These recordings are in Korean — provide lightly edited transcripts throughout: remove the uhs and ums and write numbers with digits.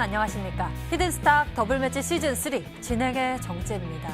안녕하십니까. 히든스탁 더블매치 시즌3 진행의 정재입니다.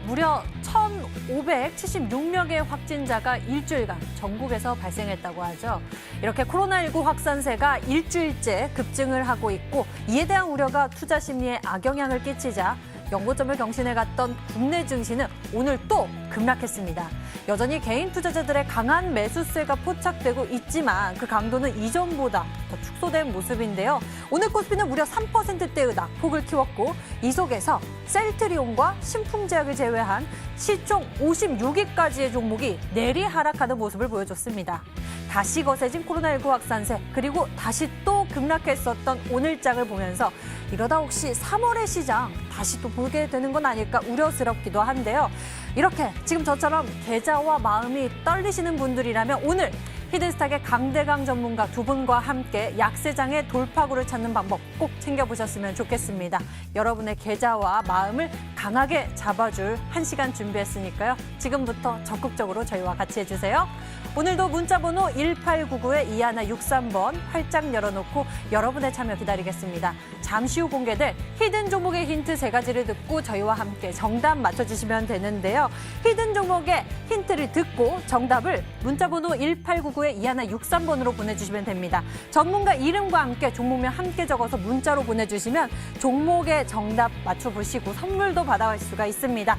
무려 1,576명의 확진자가 일주일간 전국에서 발생했다고 하죠. 이렇게 코로나19 확산세가 일주일째 급증을 하고 있고 이에 대한 우려가 투자 심리에 악영향을 끼치자 연고점을 경신해 갔던 국내 증시는 오늘 또 급락했습니다. 여전히 개인 투자자들의 강한 매수세가 포착되고 있지만 그 강도는 이전보다 더 축소된 모습인데요. 오늘 코스피는 무려 3%대의 낙폭을 키웠고 이 속에서 셀트리온과 신풍제약을 제외한 시총 56위까지의 종목이 내리 하락하는 모습을 보여줬습니다. 다시 거세진 코로나19 확산세 그리고 다시 또 급락했었던 오늘장을 보면서 이러다 혹시 3월의 시장 다시 또 보게 되는 건 아닐까 우려스럽기도 한데요. 이렇게 지금 저처럼 계좌와 마음이 떨리시는 분들이라면 오늘 히든스탁의 강대강 전문가 두 분과 함께 약세장의 돌파구를 찾는 방법 꼭 챙겨보셨으면 좋겠습니다. 여러분의 계좌와 마음을 강하게 잡아줄 1시간 준비했으니까요. 지금부터 적극적으로 저희와 같이 해주세요. 오늘도 문자번호 1899-2163번 활짝 열어놓고 여러분의 참여 기다리겠습니다. 잠시 후 공개될 히든 종목의 힌트 3가지를 듣고 저희와 함께 정답 맞춰주시면 되는데요. 히든 종목의 힌트를 듣고 정답을 문자번호 1899-2163번으로 보내주시면 됩니다. 전문가 이름과 함께 종목명 함께 적어서 문자로 보내주시면 종목의 정답 맞춰보시고 선물도 받아갈 수가 있습니다.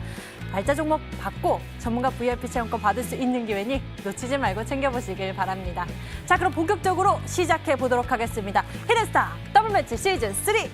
발자 종목 받고 전문가 VIP 체험권 받을 수 있는 기회니 놓치지 말고 챙겨보시길 바랍니다. 자, 그럼 본격적으로 시작해 보도록 하겠습니다. 히든스탁 더블매치 시즌3.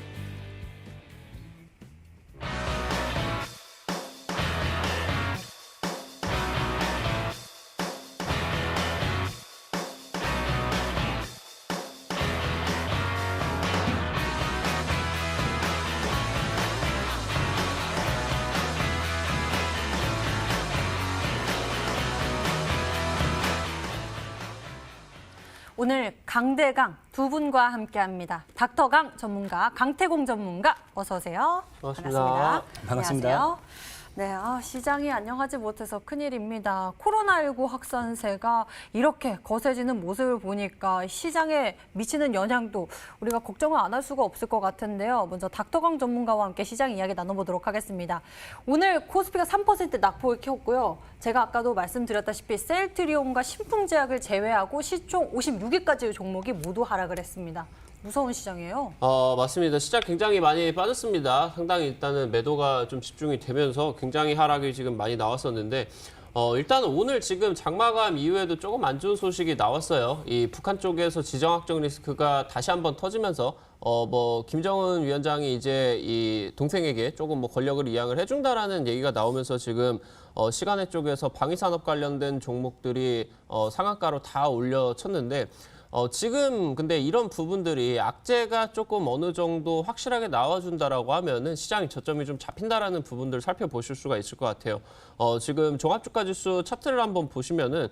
오늘 강대강 두 분과 함께합니다. 닥터강 전문가, 강태공 전문가 어서 오세요. 반갑습니다. 안녕하세요. 네, 시장이 안녕하지 못해서 큰일입니다. 코로나19 확산세가 이렇게 거세지는 모습을 보니까 시장에 미치는 영향도 우리가 걱정을 안 할 수가 없을 것 같은데요. 먼저 닥터강 전문가와 함께 시장 이야기 나눠보도록 하겠습니다. 오늘 코스피가 3% 낙폭을 키웠고요. 제가 아까도 말씀드렸다시피 셀트리온과 신풍제약을 제외하고 시총 56위까지의 종목이 모두 하락을 했습니다. 무서운 시장이에요. 맞습니다. 시장 굉장히 많이 빠졌습니다. 상당히 일단은 매도가 좀 집중이 되면서 굉장히 하락이 지금 많이 나왔었는데 일단은 오늘 지금 장마감 이후에도 조금 안 좋은 소식이 나왔어요. 이 북한 쪽에서 지정학적 리스크가 다시 한번 터지면서 김정은 위원장이 이제 이 동생에게 조금 권력을 이양을 해준다라는 얘기가 나오면서 지금 시간외 쪽에서 방위산업 관련된 종목들이 상한가로 다 올려쳤는데 지금 근데 이런 부분들이 악재가 조금 어느 정도 확실하게 나와준다라고 하면은 시장이 저점이 좀 잡힌다라는 부분들을 살펴보실 수가 있을 것 같아요. 지금 종합주가지수 차트를 한번 보시면은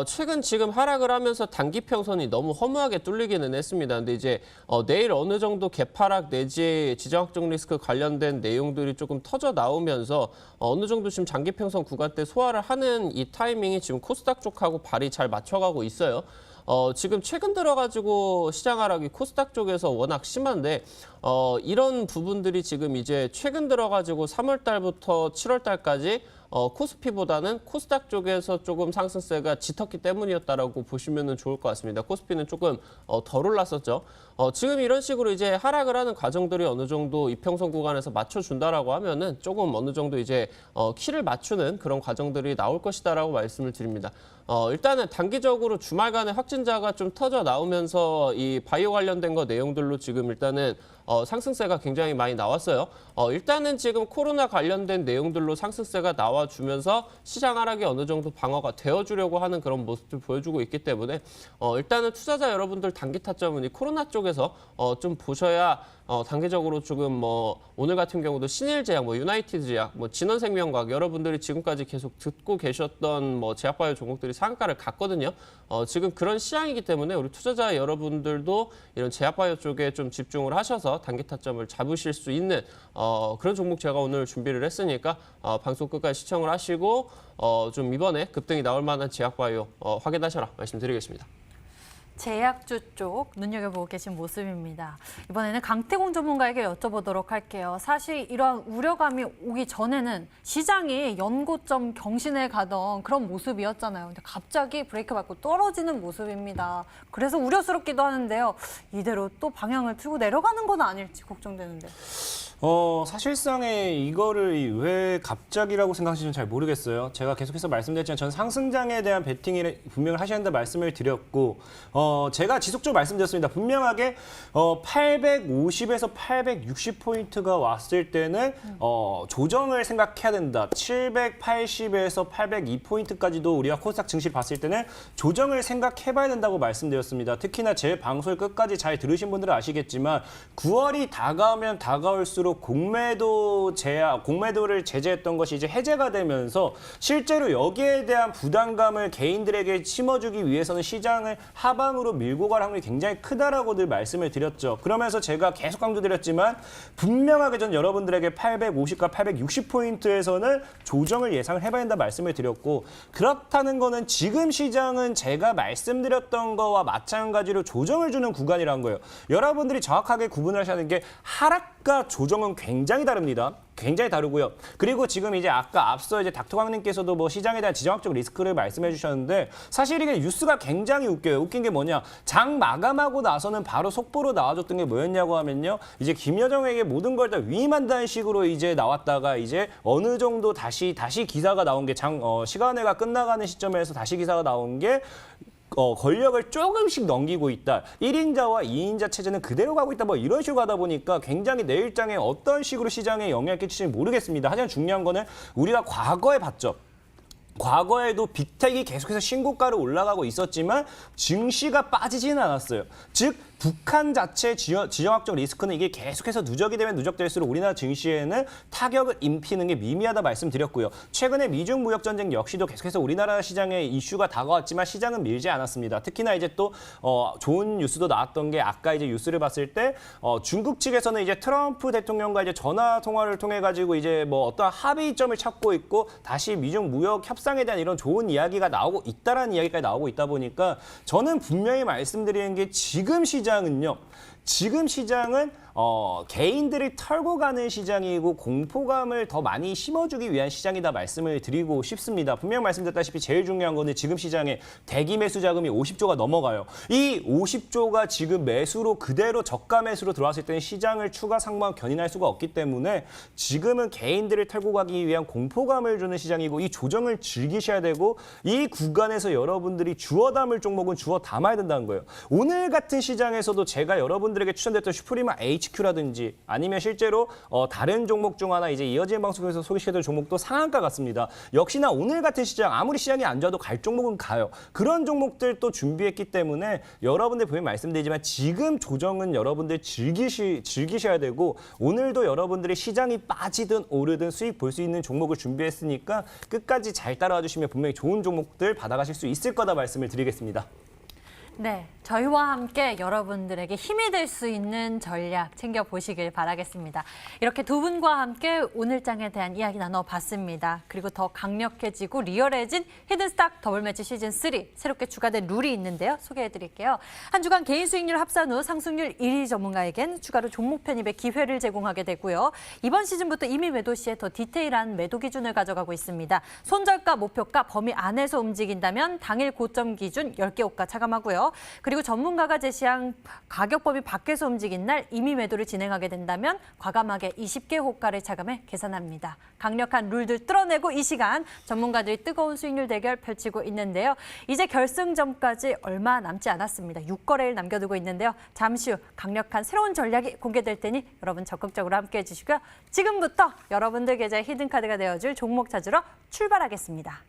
최근 지금 하락을 하면서 단기 평선이 너무 허무하게 뚫리기는 했습니다. 근데 이제 내일 어느 정도 개파락 내지 지정학적 리스크 관련된 내용들이 조금 터져 나오면서 어느 정도 지금 장기 평선 구간대 소화를 하는 이 타이밍이 지금 코스닥 쪽하고 발이 잘 맞춰가고 있어요. 지금 최근 들어가지고 시장 하락이 코스닥 쪽에서 워낙 심한데 이런 부분들이 지금 이제 최근 들어가지고 3월 달부터 7월 달까지 코스피보다는 코스닥 쪽에서 조금 상승세가 짙었기 때문이었다라고 보시면 좋을 것 같습니다. 코스피는 조금 덜 올랐었죠. 지금 이런 식으로 이제 하락을 하는 과정들이 어느 정도 이평선 구간에서 맞춰준다라고 하면은 조금 어느 정도 이제 키를 맞추는 그런 과정들이 나올 것이다라고 말씀을 드립니다. 일단은 단기적으로 주말간에 확진자가 좀 터져 나오면서 이 바이오 관련된 거 내용들로 지금 일단은 상승세가 굉장히 많이 나왔어요. 일단은 지금 코로나 관련된 내용들로 상승세가 나와주면서 시장 하락이 어느 정도 방어가 되어주려고 하는 그런 모습을 보여주고 있기 때문에 일단은 투자자 여러분들 단기 타점은 이 코로나 쪽에서 좀 보셔야 단기적으로 조금 오늘 같은 경우도 신일제약, 유나이티드제약, 진원생명과학 여러분들이 지금까지 계속 듣고 계셨던 제약바이오 종목들이 상한가를 갔거든요. 지금 그런 시장이기 때문에 우리 투자자 여러분들도 이런 제약바이오 쪽에 좀 집중을 하셔서 단기 타점을 잡으실 수 있는 그런 종목 제가 오늘 준비를 했으니까 방송 끝까지 시청을 하시고 좀 이번에 급등이 나올 만한 제약바이오 확인하셔라 말씀드리겠습니다. 제약주 쪽 눈여겨보고 계신 모습입니다. 이번에는 강태공 전문가에게 여쭤보도록 할게요. 사실 이러한 우려감이 오기 전에는 시장이 연고점 경신에 가던 그런 모습이었잖아요. 근데 갑자기 브레이크 밟고 떨어지는 모습입니다. 그래서 우려스럽기도 하는데요. 이대로 또 방향을 틀고 내려가는 건 아닐지 걱정되는데. 사실상에 이거를 왜 갑자기라고 생각하시는지 잘 모르겠어요. 제가 계속해서 말씀드렸지만 전 상승장에 대한 베팅을 분명히 하셔야 한다 말씀을 드렸고, 제가 지속적으로 말씀드렸습니다. 분명하게 850에서 860포인트가 왔을 때는 조정을 생각해야 된다. 780에서 802포인트까지도 우리가 코스닥 증시를 봤을 때는 조정을 생각해봐야 된다고 말씀드렸습니다. 특히나 제 방송을 끝까지 잘 들으신 분들은 아시겠지만 9월이 다가오면 다가올수록 공매도를 제재했던 것이 이제 해제가 되면서 실제로 여기에 대한 부담감을 개인들에게 심어주기 위해서는 시장을 하방으로 밀고 갈 확률이 굉장히 크다라고 늘 말씀을 드렸죠. 그러면서 제가 계속 강조드렸지만 분명하게 전 여러분들에게 850과 860포인트에서는 조정을 예상을 해봐야 된다 말씀을 드렸고, 그렇다는 거는 지금 시장은 제가 말씀드렸던 거와 마찬가지로 조정을 주는 구간이라는 거예요. 여러분들이 정확하게 구분을 하셔야 하는 게 하락과 조정은 굉장히 다릅니다. 굉장히 다르고요. 그리고 지금 이제 아까 앞서 이제 닥터광님께서도 뭐 시장에 대한 지정학적 리스크를 말씀해 주셨는데, 사실 이게 뉴스가 굉장히 웃겨요. 웃긴 게 뭐냐? 장 마감하고 나서는 바로 속보로 나와줬던 게 뭐였냐고 하면요. 이제 김여정에게 모든 걸 다 위임한다는 식으로 이제 나왔다가 이제 어느 정도 다시 기사가 나온 게 시간회가 끝나가는 시점에서 다시 기사가 나온 게 권력을 조금씩 넘기고 있다. 1인자와 2인자 체제는 그대로 가고 있다. 뭐 이런 식으로 가다 보니까 굉장히 내일장에 어떤 식으로 시장에 영향을 끼칠지 모르겠습니다. 하지만 중요한 거는 우리가 과거에 봤죠. 과거에도 빅텍이 계속해서 신고가로 올라가고 있었지만 증시가 빠지지는 않았어요. 즉 북한 자체 지정학적 리스크는 이게 계속해서 누적이 되면 누적될수록 우리나라 증시에는 타격을 입히는 게 미미하다 말씀드렸고요. 최근에 미중 무역 전쟁 역시도 계속해서 우리나라 시장에 이슈가 다가왔지만 시장은 밀지 않았습니다. 특히나 이제 또 좋은 뉴스도 나왔던 게 아까 이제 뉴스를 봤을 때 중국 측에서는 이제 트럼프 대통령과 이제 전화 통화를 통해 가지고 이제 뭐 어떠한 합의점을 찾고 있고 다시 미중 무역 협상에 대한 이런 좋은 이야기가 나오고 있다라는 이야기까지 나오고 있다 보니까 저는 분명히 말씀드리는 게 지금 시장은 개인들이 털고 가는 시장이고 공포감을 더 많이 심어주기 위한 시장이다 말씀을 드리고 싶습니다. 분명 말씀드렸다시피 제일 중요한 거는 지금 시장에 대기 매수 자금이 50조가 넘어가요. 이 50조가 지금 매수로 그대로 저가 매수로 들어왔을 때는 시장을 추가 상방 견인할 수가 없기 때문에 지금은 개인들을 털고 가기 위한 공포감을 주는 시장이고 이 조정을 즐기셔야 되고 이 구간에서 여러분들이 주워 담을 종목은 주워 담아야 된다는 거예요. 오늘 같은 시장에서도 제가 여러분들에게 추천드렸던 슈프리마 HQ라든지 아니면 실제로 다른 종목 중 하나 이제 이어진 방송에서 소개시켜드릴 종목도 상한가 같습니다. 역시나 오늘 같은 시장 아무리 시장이 안 좋아도 갈 종목은 가요. 그런 종목들 또 준비했기 때문에 여러분들 분명히 말씀드리지만 지금 조정은 여러분들 즐기셔야 되고 오늘도 여러분들이 시장이 빠지든 오르든 수익 볼 수 있는 종목을 준비했으니까 끝까지 잘 따라와 주시면 분명히 좋은 종목들 받아가실 수 있을 거다 말씀을 드리겠습니다. 네, 저희와 함께 여러분들에게 힘이 될 수 있는 전략 챙겨보시길 바라겠습니다. 이렇게 두 분과 함께 오늘장에 대한 이야기 나눠봤습니다. 그리고 더 강력해지고 리얼해진 히든스탁 더블매치 시즌3 새롭게 추가된 룰이 있는데요. 소개해드릴게요. 한 주간 개인 수익률 합산 후 상승률 1위 전문가에겐 추가로 종목 편입의 기회를 제공하게 되고요. 이번 시즌부터 이미 매도 시에 더 디테일한 매도 기준을 가져가고 있습니다. 손절가, 목표가 범위 안에서 움직인다면 당일 고점 기준 10개 호가 차감하고요. 그리고 전문가가 제시한 가격 범위 밖에서 움직인 날 임의 매도를 진행하게 된다면 과감하게 20개 호가를 차감해 계산합니다. 강력한 룰들 뚫어내고 이 시간 전문가들이 뜨거운 수익률 대결 펼치고 있는데요. 이제 결승점까지 얼마 남지 않았습니다. 6거래일 남겨두고 있는데요. 잠시 후 강력한 새로운 전략이 공개될 테니 여러분 적극적으로 함께해 주시고요. 지금부터 여러분들 계좌의 히든카드가 되어줄 종목 찾으러 출발하겠습니다.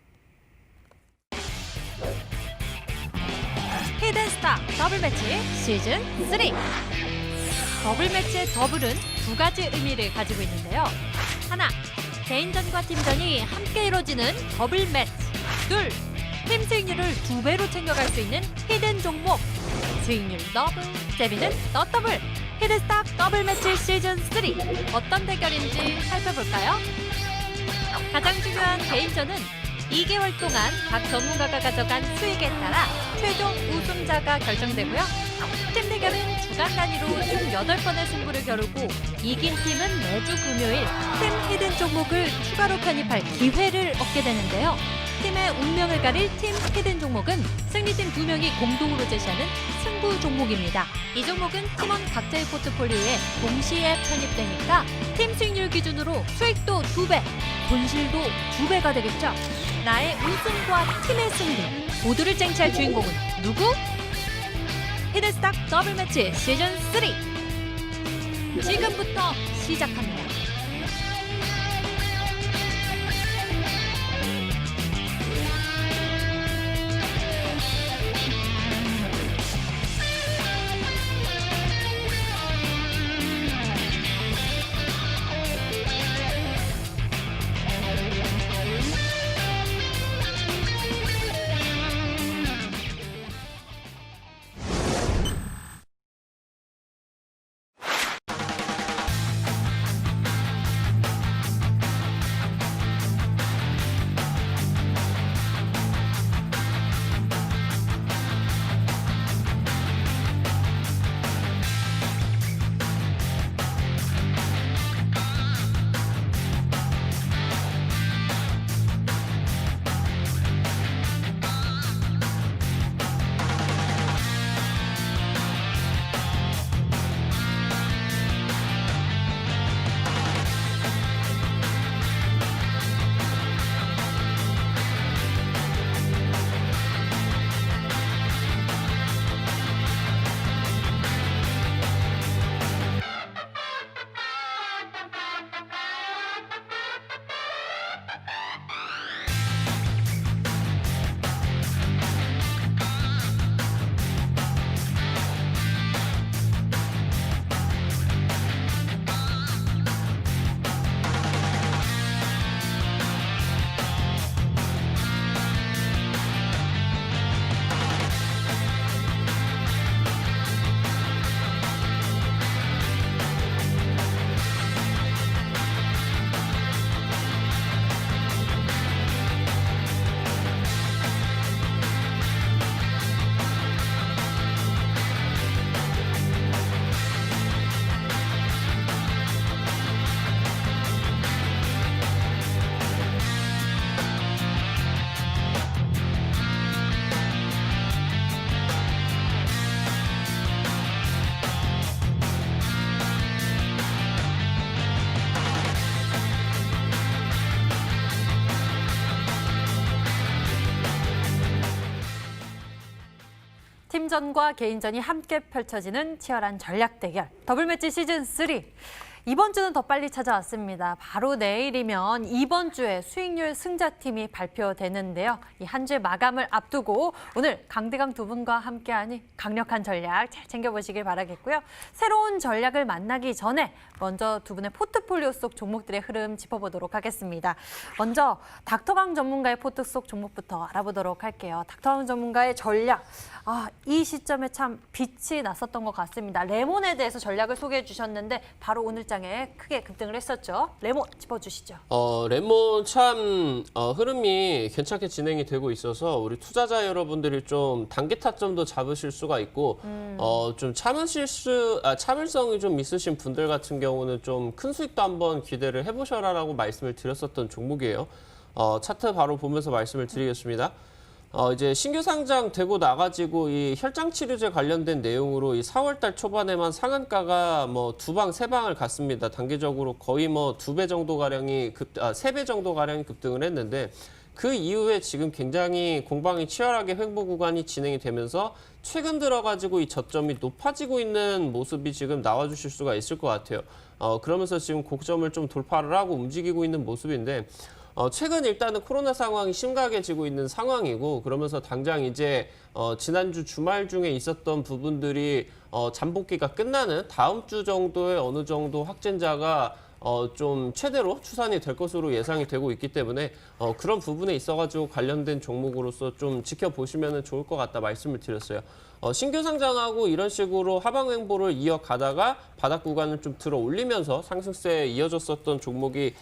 히든스탁 더블매치 시즌3. 더블매치의 더블은 두 가지 의미를 가지고 있는데요. 하나, 개인전과 팀전이 함께 이루어지는 더블매치. 둘, 팀 수익률을 2배로 챙겨갈 수 있는 히든 종목. 수익률 더블, 재미는 더 더블. 히든스탁 더블매치 시즌3. 어떤 대결인지 살펴볼까요? 가장 중요한 개인전은 2개월 동안 각 전문가가 가져간 수익에 따라 최종 우승자가 결정되고요. 팀 대결은 주간 단위로 총 8번의 승부를 겨루고 이긴 팀은 매주 금요일 팀 히든 종목을 추가로 편입할 기회를 얻게 되는데요. 팀의 운명을 가릴 팀 히든 종목은 승리팀 2명이 공동으로 제시하는 승부 종목입니다. 이 종목은 팀원 각자의 포트폴리오에 동시에 편입되니까 팀 수익률 기준으로 수익도 2배, 손실도 2배가 되겠죠. 나의 우승과 팀의 승리 모두를 쟁취할 주인공은 누구? 히든스탁 더블 매치 시즌 3 지금부터 시작합니다. 팀전과 개인전이 함께 펼쳐지는 치열한 전략 대결 더블매치 시즌 3. 이번 주는 더 빨리 찾아왔습니다. 바로 내일이면 이번 주에 수익률 승자팀이 발표되는데요. 이 한 주의 마감을 앞두고 오늘 강대강 두 분과 함께하니 강력한 전략 잘 챙겨보시길 바라겠고요. 새로운 전략을 만나기 전에 먼저 두 분의 포트폴리오 속 종목들의 흐름 짚어보도록 하겠습니다. 먼저 닥터강 전문가의 포트 속 종목부터 알아보도록 할게요. 닥터강 전문가의 전략. 이 시점에 참 빛이 났었던 것 같습니다. 레몬에 대해서 전략을 소개해 주셨는데 바로 오늘 장에 크게 급등을 했었죠. 레몬 짚어주시죠. 레몬 참 흐름이 괜찮게 진행이 되고 있어서 우리 투자자 여러분들이 좀 단기 타점도 잡으실 수가 있고 좀 참을성이 좀 있으신 분들 같은 경우는 좀 큰 수익도 한번 기대를 해보셔라라고 말씀을 드렸었던 종목이에요. 차트 바로 보면서 말씀을 드리겠습니다. 이제 신규 상장되고 나가지고 이 혈장 치료제 관련된 내용으로 이 4월달 초반에만 상한가가 뭐 2방, 3방을 갔습니다. 단기적으로 거의 뭐 2배 정도 가량이 3배 정도 가량이 급등을 했는데 그 이후에 지금 굉장히 공방이 치열하게 횡보 구간이 진행이 되면서 최근 들어가지고 이 저점이 높아지고 있는 모습이 지금 나와주실 수가 있을 것 같아요. 그러면서 지금 고점을 좀 돌파를 하고 움직이고 있는 모습인데 최근 일단은 코로나 상황이 심각해지고 있는 상황이고 그러면서 당장 이제 지난주 주말 중에 있었던 부분들이 잠복기가 끝나는 다음 주 정도에 어느 정도 확진자가 좀 최대로 추산이 될 것으로 예상이 되고 있기 때문에 그런 부분에 있어가지고 관련된 종목으로서 좀 지켜보시면 좋을 것 같다 말씀을 드렸어요. 신규 상장하고 이런 식으로 하방 행보를 이어가다가 바닥 구간을 좀 들어 올리면서 상승세에 이어졌었던 종목이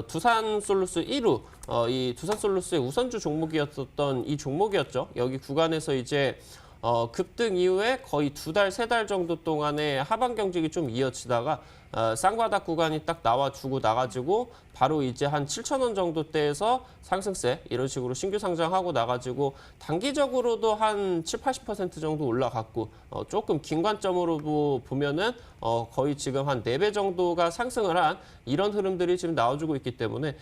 두산솔루스 1루, 이 두산솔루스의 우선주 종목이었었던 이 종목이었죠. 여기 구간에서 이제 급등 이후에 거의 2달, 3달 정도 동안의 하방 경직이 좀 이어지다가 쌍바닥 구간이 딱 나와주고 나가지고 바로 이제 한 7,000원 정도대에서 상승세 이런 식으로 신규 상장하고 나가지고 단기적으로도 한 7, 80% 정도 올라갔고 조금 긴 관점으로 보면은 거의 지금 한 4배 정도가 상승을 한 이런 흐름들이 지금 나와주고 있기 때문에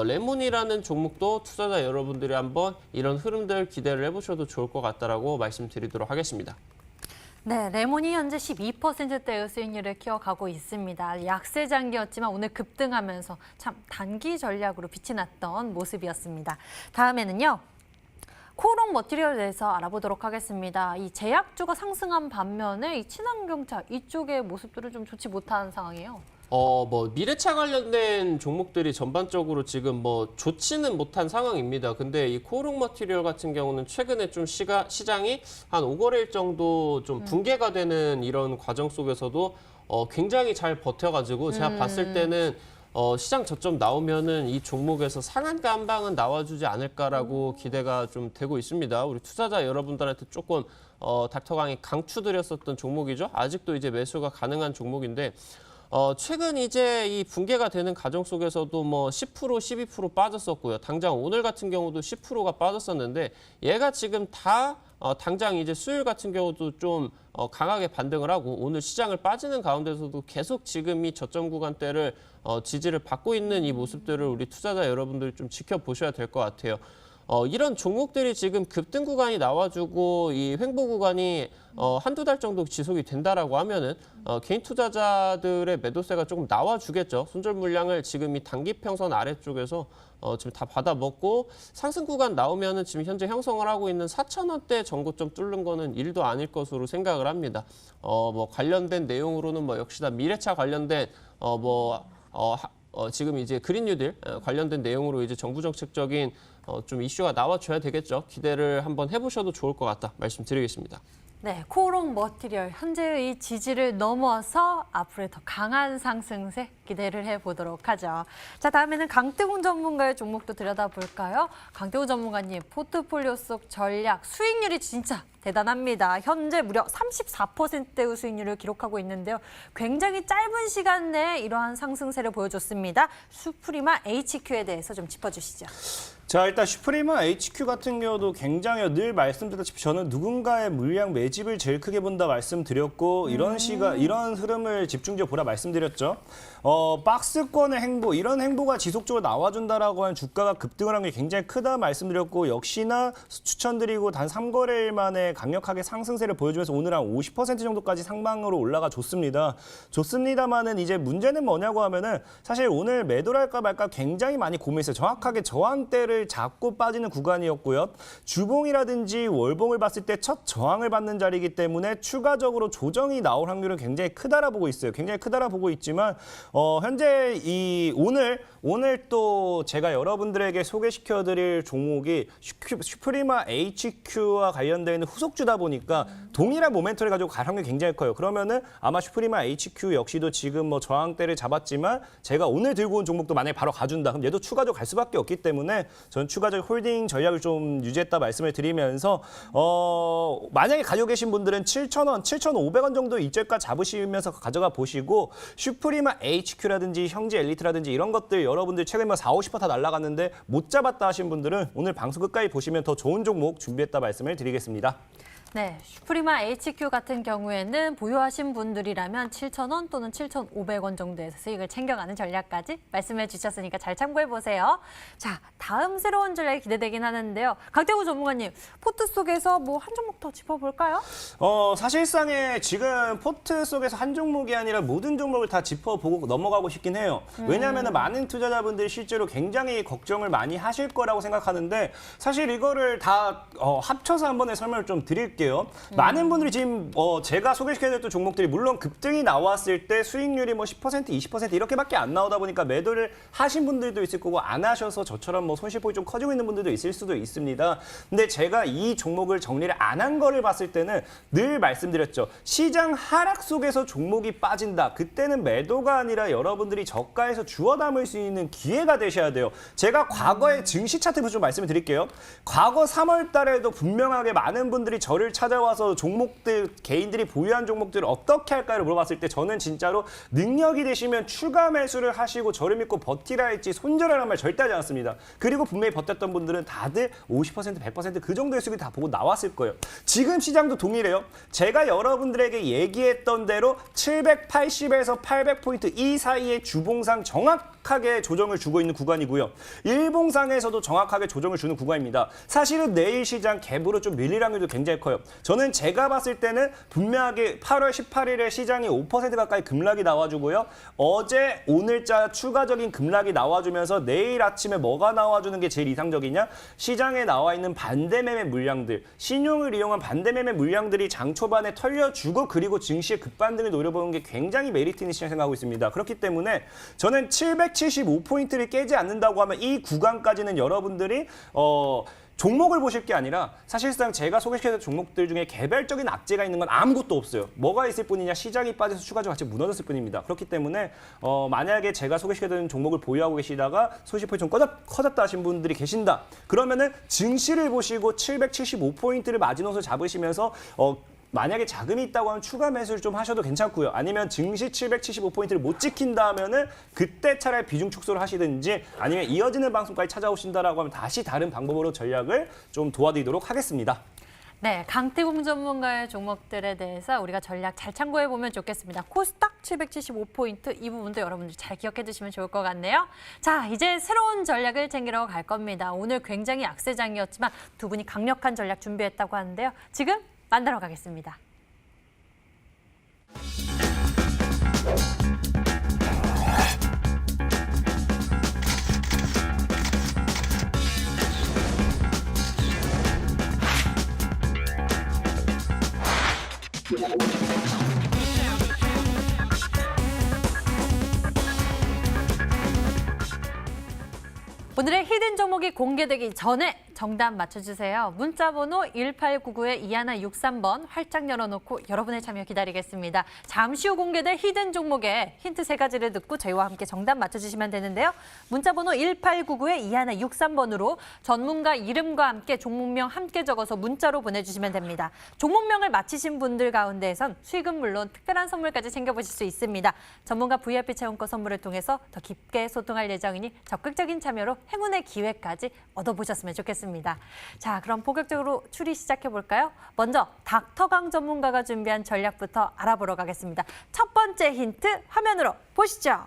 레몬이라는 종목도 투자자 여러분들이 한번 이런 흐름들 기대를 해보셔도 좋을 것 같다라고 말씀드리도록 하겠습니다. 네, 레몬이 현재 12%대의 수익률을 키워가고 있습니다. 약세 장기였지만 오늘 급등하면서 참 단기 전략으로 빛이 났던 모습이었습니다. 다음에는요. 코오롱 머티리얼에 대해서 알아보도록 하겠습니다. 이 제약주가 상승한 반면에 이 친환경차 이쪽의 모습들은 좀 좋지 못한 상황이에요. 미래차 관련된 종목들이 전반적으로 지금 좋지는 못한 상황입니다. 근데 이 코오롱 머티리얼 같은 경우는 최근에 좀 시장이 한 5거래일 정도 좀 붕괴가 되는 이런 과정 속에서도 굉장히 잘 버텨가지고 제가 봤을 때는 시장 저점 나오면은 이 종목에서 상한가 한 방은 나와주지 않을까라고 기대가 좀 되고 있습니다. 우리 투자자 여러분들한테 조금 닥터강이 강추드렸었던 종목이죠. 아직도 이제 매수가 가능한 종목인데 최근 이제 이 붕괴가 되는 과정 속에서도 10%, 12% 빠졌었고요. 당장 오늘 같은 경우도 10%가 빠졌었는데 얘가 지금 다 당장 이제 수요일 같은 경우도 좀 강하게 반등을 하고 오늘 시장을 빠지는 가운데서도 계속 지금 이 저점 구간대를 지지를 받고 있는 이 모습들을 우리 투자자 여러분들이 좀 지켜보셔야 될 것 같아요. 이런 종목들이 지금 급등 구간이 나와주고 이 횡보 구간이 한두 달 정도 지속이 된다라고 하면은 개인 투자자들의 매도세가 조금 나와주겠죠. 손절 물량을 지금 이 단기 평선 아래쪽에서 지금 다 받아먹고 상승 구간 나오면은 지금 현재 형성을 하고 있는 4,000원대 전고점 뚫는 거는 일도 아닐 것으로 생각을 합니다. 관련된 내용으로는 역시나 미래차 관련된 지금 이제 그린 뉴딜 관련된 내용으로 이제 정부 정책적인 좀 이슈가 나와줘야 되겠죠. 기대를 한번 해보셔도 좋을 것 같다 말씀드리겠습니다. 네, 코오롱 머티리얼 현재의 지지를 넘어서 앞으로의 더 강한 상승세 기대를 해보도록 하죠. 자, 다음에는 강태공 전문가의 종목도 들여다볼까요? 강태공 전문가님, 포트폴리오 속 전략 수익률이 진짜 대단합니다. 현재 무려 34%의 수익률을 기록하고 있는데요. 굉장히 짧은 시간 내에 이러한 상승세를 보여줬습니다. 슈프리마 HQ에 대해서 좀 짚어주시죠. 자, 일단 슈프리마 HQ 같은 경우도 굉장히 늘 말씀드렸다시피 저는 누군가의 물량 매집을 제일 크게 본다 말씀드렸고 이런 흐름을 집중적으로 보라 말씀드렸죠. 박스권의 행보, 이런 행보가 지속적으로 나와준다라고 하는 주가가 급등을 한 게 굉장히 크다 말씀드렸고 역시나 추천드리고 단 3거래일 만에 강력하게 상승세를 보여주면서 오늘 한 50% 정도까지 상방으로 올라가 줬습니다. 좋습니다만은 이제 문제는 뭐냐고 하면은 사실 오늘 매도를 할까 말까 굉장히 많이 고민했어요. 정확하게 저항대를 잡고 빠지는 구간이었고요. 주봉이라든지 월봉을 봤을 때 첫 저항을 받는 자리이기 때문에 추가적으로 조정이 나올 확률은 굉장히 크다라 보고 있어요. 굉장히 크다라 보고 있지만 현재 오늘 또 제가 여러분들에게 소개시켜드릴 종목이 슈프리마 HQ와 관련되어 있는 후속주다 보니까 동일한 모멘텀을 가지고 갈 확률이 굉장히 커요. 그러면은 아마 슈프리마 HQ 역시도 지금 저항대를 잡았지만 제가 오늘 들고 온 종목도 만약에 바로 가준다. 그럼 얘도 추가적으로 갈 수밖에 없기 때문에 저는 추가적 홀딩 전략을 좀 유지했다 말씀을 드리면서 만약에 가지고 계신 분들은 7,000원, 7,500원 정도 이제가 잡으시면서 가져가 보시고 슈프리마 HQ라든지 형제 엘리트라든지 이런 것들 여러분들 최근에 4, 50% 다 날아갔는데 못 잡았다 하신 분들은 오늘 방송 끝까지 보시면 더 좋은 종목 준비했다 말씀을 드리겠습니다. 네, 슈프리마 HQ 같은 경우에는 보유하신 분들이라면 7,000원 또는 7,500원 정도에서 수익을 챙겨가는 전략까지 말씀해 주셨으니까 잘 참고해 보세요. 자, 다음 새로운 전략이 기대되긴 하는데요. 강태구 전문가님, 포트 속에서 한 종목 더 짚어볼까요? 사실상에 지금 포트 속에서 한 종목이 아니라 모든 종목을 다 짚어보고 넘어가고 싶긴 해요. 왜냐하면 많은 투자자분들이 실제로 굉장히 걱정을 많이 하실 거라고 생각하는데 사실 이거를 다 합쳐서 한 번에 설명을 좀 드릴게요. 드릴게요. 많은 분들이 지금 제가 소개시켜드렸던 종목들이 물론 급등이 나왔을 때 수익률이 뭐 10%, 20% 이렇게밖에 안 나오다 보니까 매도를 하신 분들도 있을 거고 안 하셔서 저처럼 뭐 손실폭이 좀 커지고 있는 분들도 있을 수도 있습니다. 근데 제가 이 종목을 정리를 안 한 거를 봤을 때는 늘 말씀드렸죠. 시장 하락 속에서 종목이 빠진다. 그때는 매도가 아니라 여러분들이 저가에서 주워 담을 수 있는 기회가 되셔야 돼요. 제가 과거의 증시 차트부터 좀 말씀을 드릴게요. 과거 3월 달에도 분명하게 많은 분들이 저를 찾아와서 종목들, 개인들이 보유한 종목들을 어떻게 할까를 물어봤을 때 저는 진짜로 능력이 되시면 추가 매수를 하시고 저를 믿고 버티라 했지 손절하라는 말 절대 하지 않았습니다. 그리고 분명히 버텼던 분들은 다들 50%, 100% 그 정도의 수익이 다 보고 나왔을 거예요. 지금 시장도 동일해요. 제가 여러분들에게 얘기했던 대로 780에서 800포인트 이 사이에 주봉상 정확하게 조정을 주고 있는 구간이고요. 일봉상에서도 정확하게 조정을 주는 구간입니다. 사실은 내일 시장 갭으로 좀 밀릴 확률도 굉장히 커요. 저는 제가 봤을 때는 분명하게 8월 18일에 시장이 5% 가까이 급락이 나와주고요. 어제 오늘자 추가적인 급락이 나와주면서 내일 아침에 뭐가 나와주는 게 제일 이상적이냐? 시장에 나와 있는 반대매매 물량들, 신용을 이용한 반대매매 물량들이 장 초반에 털려주고 그리고 증시의 급반등을 노려보는 게 굉장히 메리트 있는 시장 생각하고 있습니다. 그렇기 때문에 저는 775포인트를 깨지 않는다고 하면 이 구간까지는 여러분들이 종목을 보실 게 아니라 사실상 제가 소개시켜드린 종목들 중에 개별적인 악재가 있는 건 아무것도 없어요. 뭐가 있을 뿐이냐? 시장이 빠져서 추가적으로 같이 무너졌을 뿐입니다. 그렇기 때문에 만약에 제가 소개시켜드린 종목을 보유하고 계시다가 손실폭이 좀 커졌다 하신 분들이 계신다. 그러면은 증시를 보시고 775포인트를 마지노선을 잡으시면서 만약에 자금이 있다고 하면 추가 매수를 좀 하셔도 괜찮고요. 아니면 증시 775포인트를 못 지킨다 하면은 그때 차라리 비중 축소를 하시든지 아니면 이어지는 방송까지 찾아오신다라고 하면 다시 다른 방법으로 전략을 좀 도와드리도록 하겠습니다. 네, 강태공 전문가의 종목들에 대해서 우리가 전략 잘 참고해 보면 좋겠습니다. 코스닥 775포인트 이 부분도 여러분들 잘 기억해 두시면 좋을 것 같네요. 자, 이제 새로운 전략을 챙기러 갈 겁니다. 오늘 굉장히 약세장이었지만 두 분이 강력한 전략 준비했다고 하는데요. 지금 만나러 가겠습니다. 오늘의 히든 종목이 공개되기 전에 정답 맞춰주세요. 문자번호 1899-2163번 활짝 열어놓고 여러분의 참여 기다리겠습니다. 잠시 후 공개될 히든 종목의 힌트 3가지를 듣고 저희와 함께 정답 맞춰주시면 되는데요. 문자번호 1899-2163번으로 전문가 이름과 함께 종목명 함께 적어서 문자로 보내주시면 됩니다. 종목명을 맞히신 분들 가운데에선 수익은 물론 특별한 선물까지 챙겨보실 수 있습니다. 전문가 VIP 체험권 선물을 통해서 더 깊게 소통할 예정이니 적극적인 참여로 행운의 기회까지 얻어보셨으면 좋겠습니다. 자, 그럼 본격적으로 추리 시작해볼까요? 먼저 닥터강 전문가가 준비한 전략부터 알아보러 가겠습니다. 첫 번째 힌트 화면으로 보시죠.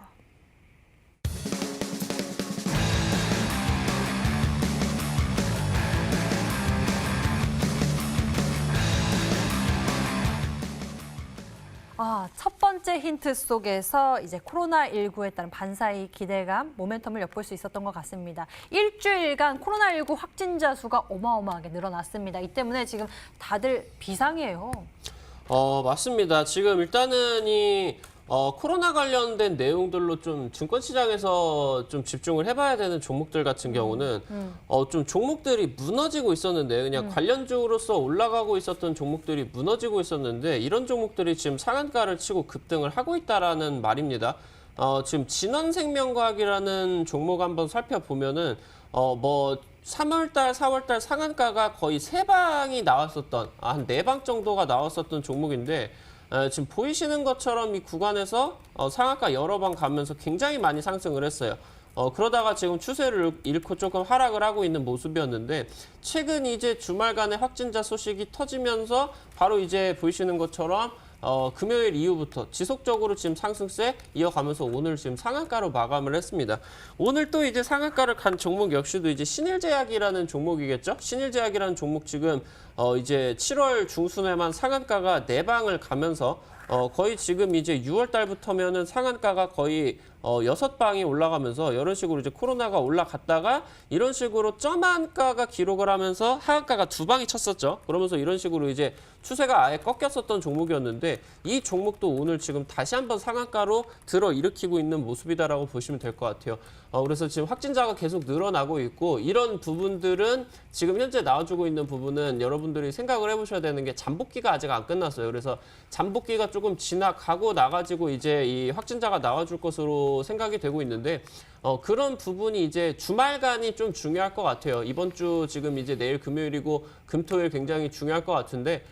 첫 번째 힌트 속에서 이제 코로나19에 따른 반사의 기대감, 모멘텀을 엿볼 수 있었던 것 같습니다. 일주일간 코로나19 확진자 수가 어마어마하게 늘어났습니다. 이 때문에 지금 다들 비상이에요. 맞습니다. 지금 일단은 코로나 관련된 내용들로 좀 증권시장에서 좀 집중을 해봐야 되는 종목들 같은 경우는 좀 종목들이 무너지고 있었는데 그냥 관련주로서 올라가고 있었던 종목들이 무너지고 있었는데 이런 종목들이 지금 상한가를 치고 급등을 하고 있다라는 말입니다. 지금 진원생명과학이라는 종목 한번 살펴보면은 3월달, 4월달 상한가가 거의 3방이 나왔었던 한 4방 정도가 나왔었던 종목인데 지금 보이시는 것처럼 이 구간에서 상한가 여러 번 가면서 굉장히 많이 상승을 했어요. 그러다가 지금 추세를 잃고 조금 하락을 하고 있는 모습이었는데 최근 이제 주말간에 확진자 소식이 터지면서 바로 이제 보이시는 것처럼 금요일 이후부터 지속적으로 지금 상승세 이어가면서 오늘 지금 상한가로 마감을 했습니다. 오늘 또 이제 상한가를 간 종목 역시도 이제 신일제약이라는 종목이겠죠? 신일제약이라는 종목 지금 이제 7월 중순에만 상한가가 4방을 가면서 거의 지금 이제 6월 달부터면은 상한가가 거의 6방이 올라가면서 이런 식으로 이제 코로나가 올라갔다가 이런 식으로 점한가가 기록을 하면서 하한가가 2방이 쳤었죠. 그러면서 이런 식으로 이제 추세가 아예 꺾였었던 종목이었는데 이 종목도 오늘 지금 다시 한번 상한가로 들어 일으키고 있는 모습이다라고 보시면 될 것 같아요. 그래서 지금 확진자가 계속 늘어나고 있고 이런 부분들은 지금 현재 나와주고 있는 부분은 여러분들이 생각을 해보셔야 되는 게 잠복기가 아직 안 끝났어요. 그래서 잠복기가 조금 지나가고 나가지고 이제 이 확진자가 나와줄 것으로 생각이 되고 있는데 그런 부분이 이제 주말간이 좀 중요할 것 같아요. 이번 주 지금 이제 내일 금요일이고 금토일 굉장히 중요할 것 같은데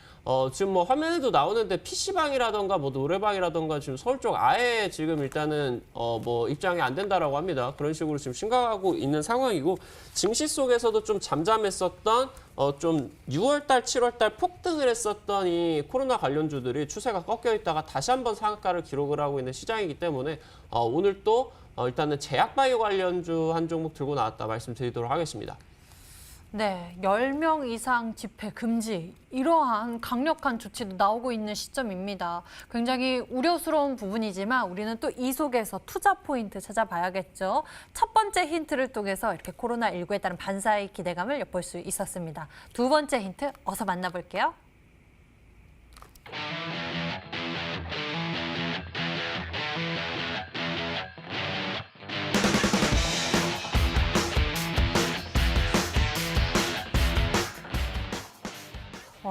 지금 뭐 화면에도 나오는데 PC방이라던가 뭐 노래방이라던가 지금 서울 쪽 아예 지금 일단은 뭐 입장이 안 된다라고 합니다. 그런 식으로 지금 심각하고 있는 상황이고 증시 속에서도 좀 잠잠했었던 좀 6월달, 7월달 폭등을 했었던 이 코로나 관련주들이 추세가 꺾여 있다가 다시 한번 상한가를 기록을 하고 있는 시장이기 때문에 오늘 또 일단은 제약바이오 관련주 한 종목 들고 나왔다 말씀드리도록 하겠습니다. 네, 10명 이상 집회 금지 이러한 강력한 조치도 나오고 있는 시점입니다. 굉장히 우려스러운 부분이지만 우리는 또 이 속에서 투자 포인트 찾아봐야겠죠. 첫 번째 힌트를 통해서 이렇게 코로나19에 따른 반사의 기대감을 엿볼 수 있었습니다. 두 번째 힌트 어서 만나볼게요.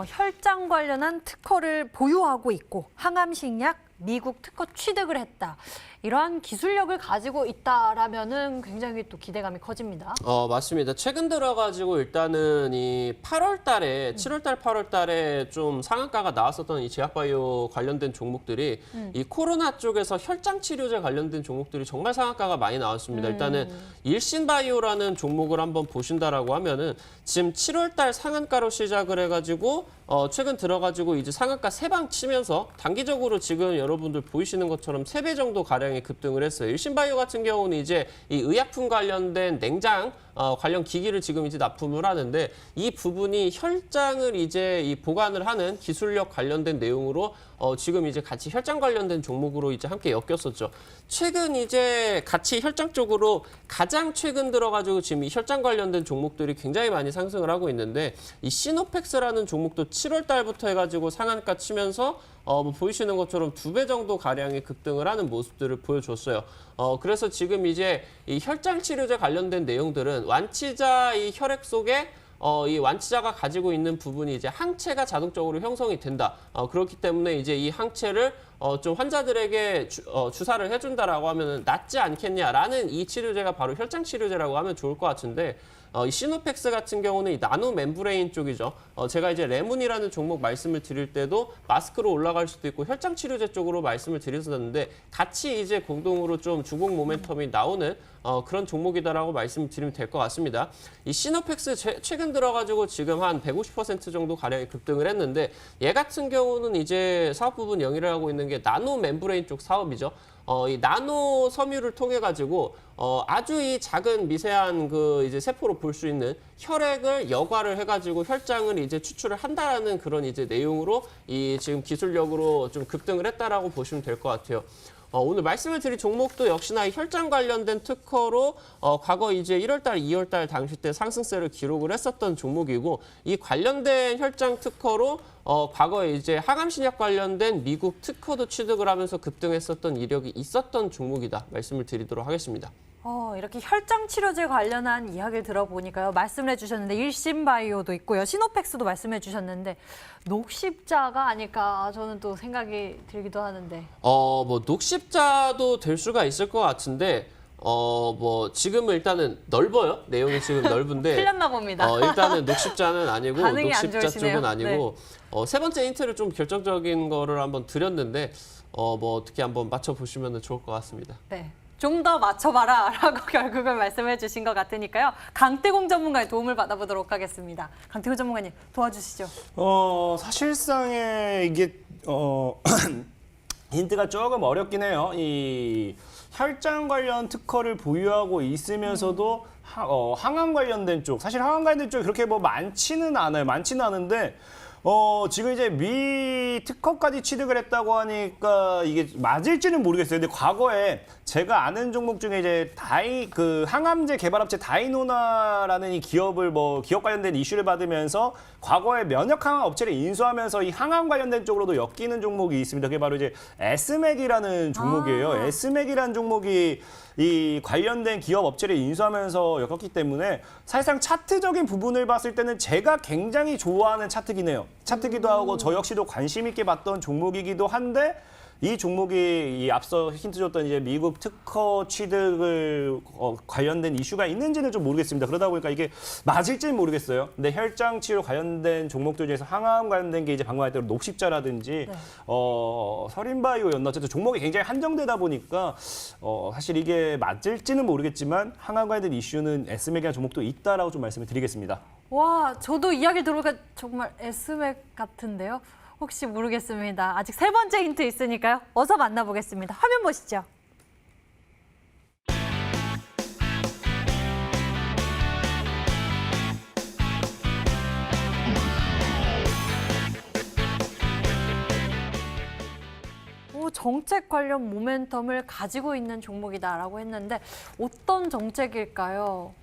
혈장 관련한 특허를 보유하고 있고 항암식약 미국 특허 취득을 했다. 이러한 기술력을 가지고 있다라면은 굉장히 또 기대감이 커집니다. 맞습니다. 최근 들어가지고 일단은 이 8월 달에, 7월 달, 8월 달에 좀 상한가가 나왔었던 이 제약바이오 관련된 종목들이 이 코로나 쪽에서 혈장 치료제 관련된 종목들이 정말 상한가가 많이 나왔습니다. 일단은 일신바이오라는 종목을 한번 보신다라고 하면은 지금 7월 달 상한가로 시작을 해가지고 최근 들어가지고 이제 상한가 3방 치면서 단기적으로 지금 여러분들 보이시는 것처럼 3배 정도 가량의 급등을 했어요. 일신바이오 같은 경우는 이제 이 의약품 관련된 냉장 관련 기기를 지금 이제 납품을 하는데 이 부분이 혈장을 이제 이 보관을 하는 기술력 관련된 내용으로 지금 이제 같이 혈장 관련된 종목으로 이제 함께 엮였었죠. 최근 이제 같이 혈장 쪽으로 가장 최근 들어가지고 지금 이 혈장 관련된 종목들이 굉장히 많이 상승을 하고 있는데 이 시노펙스라는 종목도 7월 달부터 해가지고 상한가 치면서 뭐 보이시는 것처럼 2배 정도 가량의 급등을 하는 모습들을 보여줬어요. 그래서 지금 이제 이 혈장 치료제 관련된 내용들은 완치자 이 혈액 속에 이 완치자가 가지고 있는 부분이 이제 항체가 자동적으로 형성이 된다. 그렇기 때문에 이제 이 항체를 좀 환자들에게 주사를 해준다라고 하면 낫지 않겠냐라는 이 치료제가 바로 혈장 치료제라고 하면 좋을 것 같은데 이 시노펙스 같은 경우는 이 나노 멤브레인 쪽이죠. 제가 이제 레몬이라는 종목 말씀을 드릴 때도 마스크로 올라갈 수도 있고 혈장 치료제 쪽으로 말씀을 드렸었는데 같이 이제 공동으로 좀 주공 모멘텀이 나오는 그런 종목이다라고 말씀을 드리면 될 것 같습니다. 이 시노펙스 최근 들어가지고 지금 한 150% 정도 가량의 급등을 했는데 얘 같은 경우는 이제 사업 부분 영위를 하고 있는 게 나노 멤브레인 쪽 사업이죠. 이 나노 섬유를 통해 가지고 아주 이 작은 미세한 그 이제 세포로 볼 수 있는 혈액을 여과를 해가지고 혈장을 이제 추출을 한다라는 그런 이제 내용으로 이 지금 기술력으로 좀 급등을 했다라고 보시면 될 것 같아요. 오늘 말씀을 드린 종목도 역시나 이 혈장 관련된 특허로 과거 이제 1월달, 2월달 당시 때 상승세를 기록을 했었던 종목이고 이 관련된 혈장 특허로 과거에 이제 항암신약 관련된 미국 특허도 취득을 하면서 급등했었던 이력이 있었던 종목이다 말씀을 드리도록 하겠습니다. 이렇게 혈장 치료제 관련한 이야기를 들어보니까요. 말씀을 해주셨는데 일신바이오도 있고요. 시노펙스도 말씀해 주셨는데 녹십자가 아닐까 저는 또 생각이 들기도 하는데. 뭐 녹십자도 될 수가 있을 것 같은데 뭐 지금은 일단은 넓어요. 내용이 지금 넓은데 틀렸나 봅니다. 일단은 녹십자는 아니고 반응이 안 녹십자 좋으시네요. 쪽은 아니고 세 번째 힌트를 좀 결정적인 거를 한번 드렸는데 뭐 어떻게 한번 맞춰 보시면 좋을 것 같습니다. 네. 좀 더 맞춰봐라 라고 결국은 말씀해 주신 것 같으니까요. 강태공 전문가의 도움을 받아보도록 하겠습니다. 강태공 전문가님 도와주시죠. 사실상에 이게 힌트가 조금 어렵긴 해요. 이 혈장 관련 특허를 보유하고 있으면서도 항암 관련된 쪽, 사실 항암 관련된 쪽이 그렇게 뭐 많지는 않아요. 많지는 않은데 지금 이제 미 특허까지 취득을 했다고 하니까 이게 맞을지는 모르겠어요. 근데 과거에 제가 아는 종목 중에 이제 항암제 개발업체 다이노나라는 이 기업 관련된 이슈를 받으면서 과거에 면역 항암 업체를 인수하면서 이 항암 관련된 쪽으로도 엮이는 종목이 있습니다. 그게 바로 이제 에스맥이라는 종목이에요. 에스맥이라는 종목이 이 관련된 기업 업체를 인수하면서 엮었기 때문에 사실상 차트적인 부분을 봤을 때는 제가 굉장히 좋아하는 차트기도 하고 저 역시도 관심 있게 봤던 종목이기도 한데 이 종목이 앞서 힌트 줬던 이제 미국 특허 취득을 관련된 이슈가 있는지는 좀 모르겠습니다. 그러다 보니까 이게 맞을지는 모르겠어요. 근데 혈장 치료 관련된 종목들 중에서 항암 관련된 게 이제 방금 말했던 녹십자라든지 서린바이오였나 어쨌든 종목이 굉장히 한정되다 보니까 사실 이게 맞을지는 모르겠지만 항암 관련된 이슈는 에스맥이라는 종목도 있다라고 좀 말씀을 드리겠습니다. 와, 저도 이야기 들어보니까 정말 에스맥 같은데요. 혹시 모르겠습니다. 아직 세 번째 힌트 있으니까요. 어서 만나보겠습니다. 화면 보시죠. 정책 관련 모멘텀을 가지고 있는 종목이다라고 했는데 어떤 정책일까요?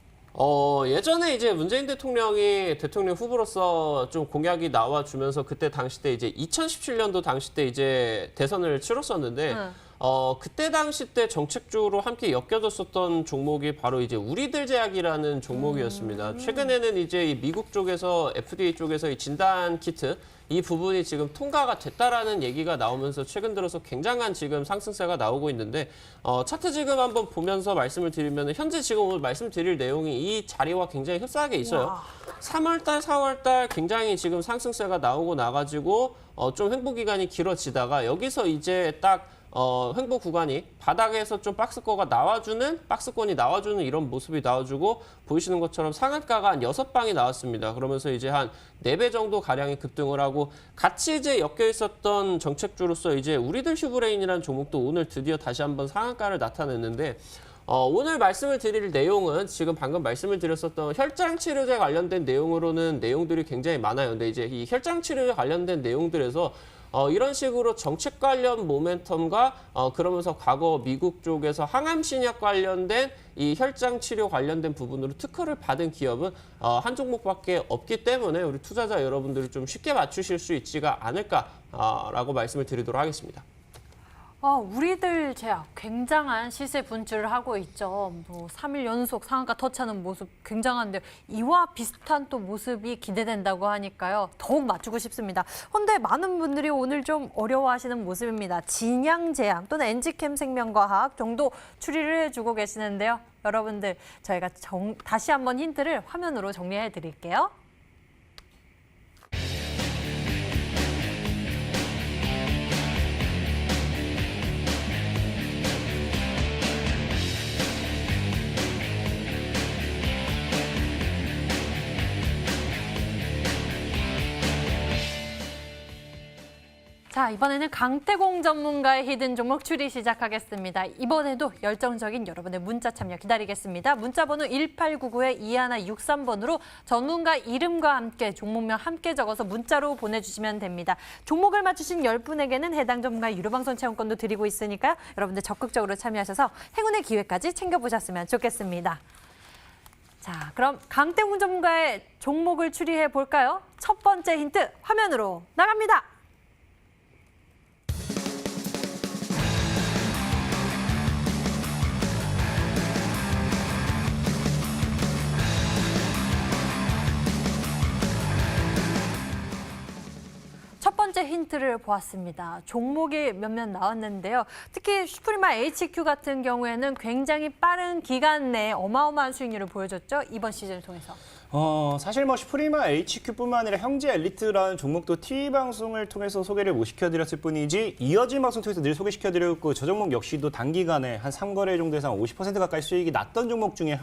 예전에 이제 문재인 대통령이 대통령 후보로서 좀 공약이 나와주면서 그때 당시 때 이제 2017년도 당시 때 이제 대선을 치렀었는데, 그때 당시 때 정책주로 함께 엮여졌었던 종목이 바로 이제 우리들 제약이라는 종목이었습니다. 최근에는 이제 이 미국 쪽에서 FDA 쪽에서 이 진단 키트 이 부분이 지금 통과가 됐다라는 얘기가 나오면서 최근 들어서 굉장한 지금 상승세가 나오고 있는데 차트 지금 한번 보면서 말씀을 드리면 현재 지금 오늘 말씀드릴 내용이 이 자리와 굉장히 흡사하게 있어요. 와. 3월달, 4월달 굉장히 지금 상승세가 나오고 나가지고 좀 횡보 기간이 길어지다가 여기서 이제 딱 횡보 구간이 바닥에서 좀 박스권이 나와주는 이런 모습이 나와주고 보이시는 것처럼 상한가가 한 6방이 나왔습니다. 그러면서 이제 한 4배 정도 가량이 급등을 하고 같이 이제 엮여 있었던 정책주로서 이제 우리들 슈브레인이라는 종목도 오늘 드디어 다시 한번 상한가를 나타냈는데 오늘 말씀을 드릴 내용은 지금 방금 말씀을 드렸었던 혈장 치료제 관련된 내용으로는 내용들이 굉장히 많아요. 근데 이제 이 혈장 치료제 관련된 내용들에서 이런 식으로 정책 관련 모멘텀과 그러면서 과거 미국 쪽에서 항암 신약 관련된 이 혈장 치료 관련된 부분으로 특허를 받은 기업은 한 종목밖에 없기 때문에 우리 투자자 여러분들이 좀 쉽게 맞추실 수 있지가 않을까라고 말씀을 드리도록 하겠습니다. 우리들 제약 굉장한 시세 분출을 하고 있죠. 3일 연속 상한가 터치하는 모습 굉장한데 이와 비슷한 또 모습이 기대된다고 하니까요. 더욱 맞추고 싶습니다. 그런데 많은 분들이 오늘 좀 어려워하시는 모습입니다. 진양제약 또는 엔지캠 생명과학 정도 추리를 해주고 계시는데요. 여러분들 저희가 다시 한번 힌트를 화면으로 정리해 드릴게요. 자, 이번에는 강태공 전문가의 히든 종목 추리 시작하겠습니다. 이번에도 열정적인 여러분의 문자 참여 기다리겠습니다. 문자 번호 1899-2163번으로 전문가 이름과 함께 종목명 함께 적어서 문자로 보내주시면 됩니다. 종목을 맞추신 10분에게는 해당 전문가의 유료방송 체험권도 드리고 있으니까요. 여러분들 적극적으로 참여하셔서 행운의 기회까지 챙겨보셨으면 좋겠습니다. 자, 그럼 강태공 전문가의 종목을 추리해 볼까요? 첫 번째 힌트 화면으로 나갑니다. 첫 번째 힌트를 보았습니다. 종목이 몇몇 나왔는데요. 특히 슈프리마 HQ 같은 경우에는 굉장히 빠른 기간 내에 어마어마한 수익률을 보여줬죠. 이번 시즌을 통해서. 사실 슈프리마 HQ뿐만 아니라 형제 엘리트라는 종목도 TV 방송을 통해서 소개를 못 시켜드렸을 뿐이지 이어진 방송 통해서 늘 소개시켜드렸고 저 종목 역시도 단기간에 한 3거래 정도에서 한 50% 가까이 수익이 났던 종목 중에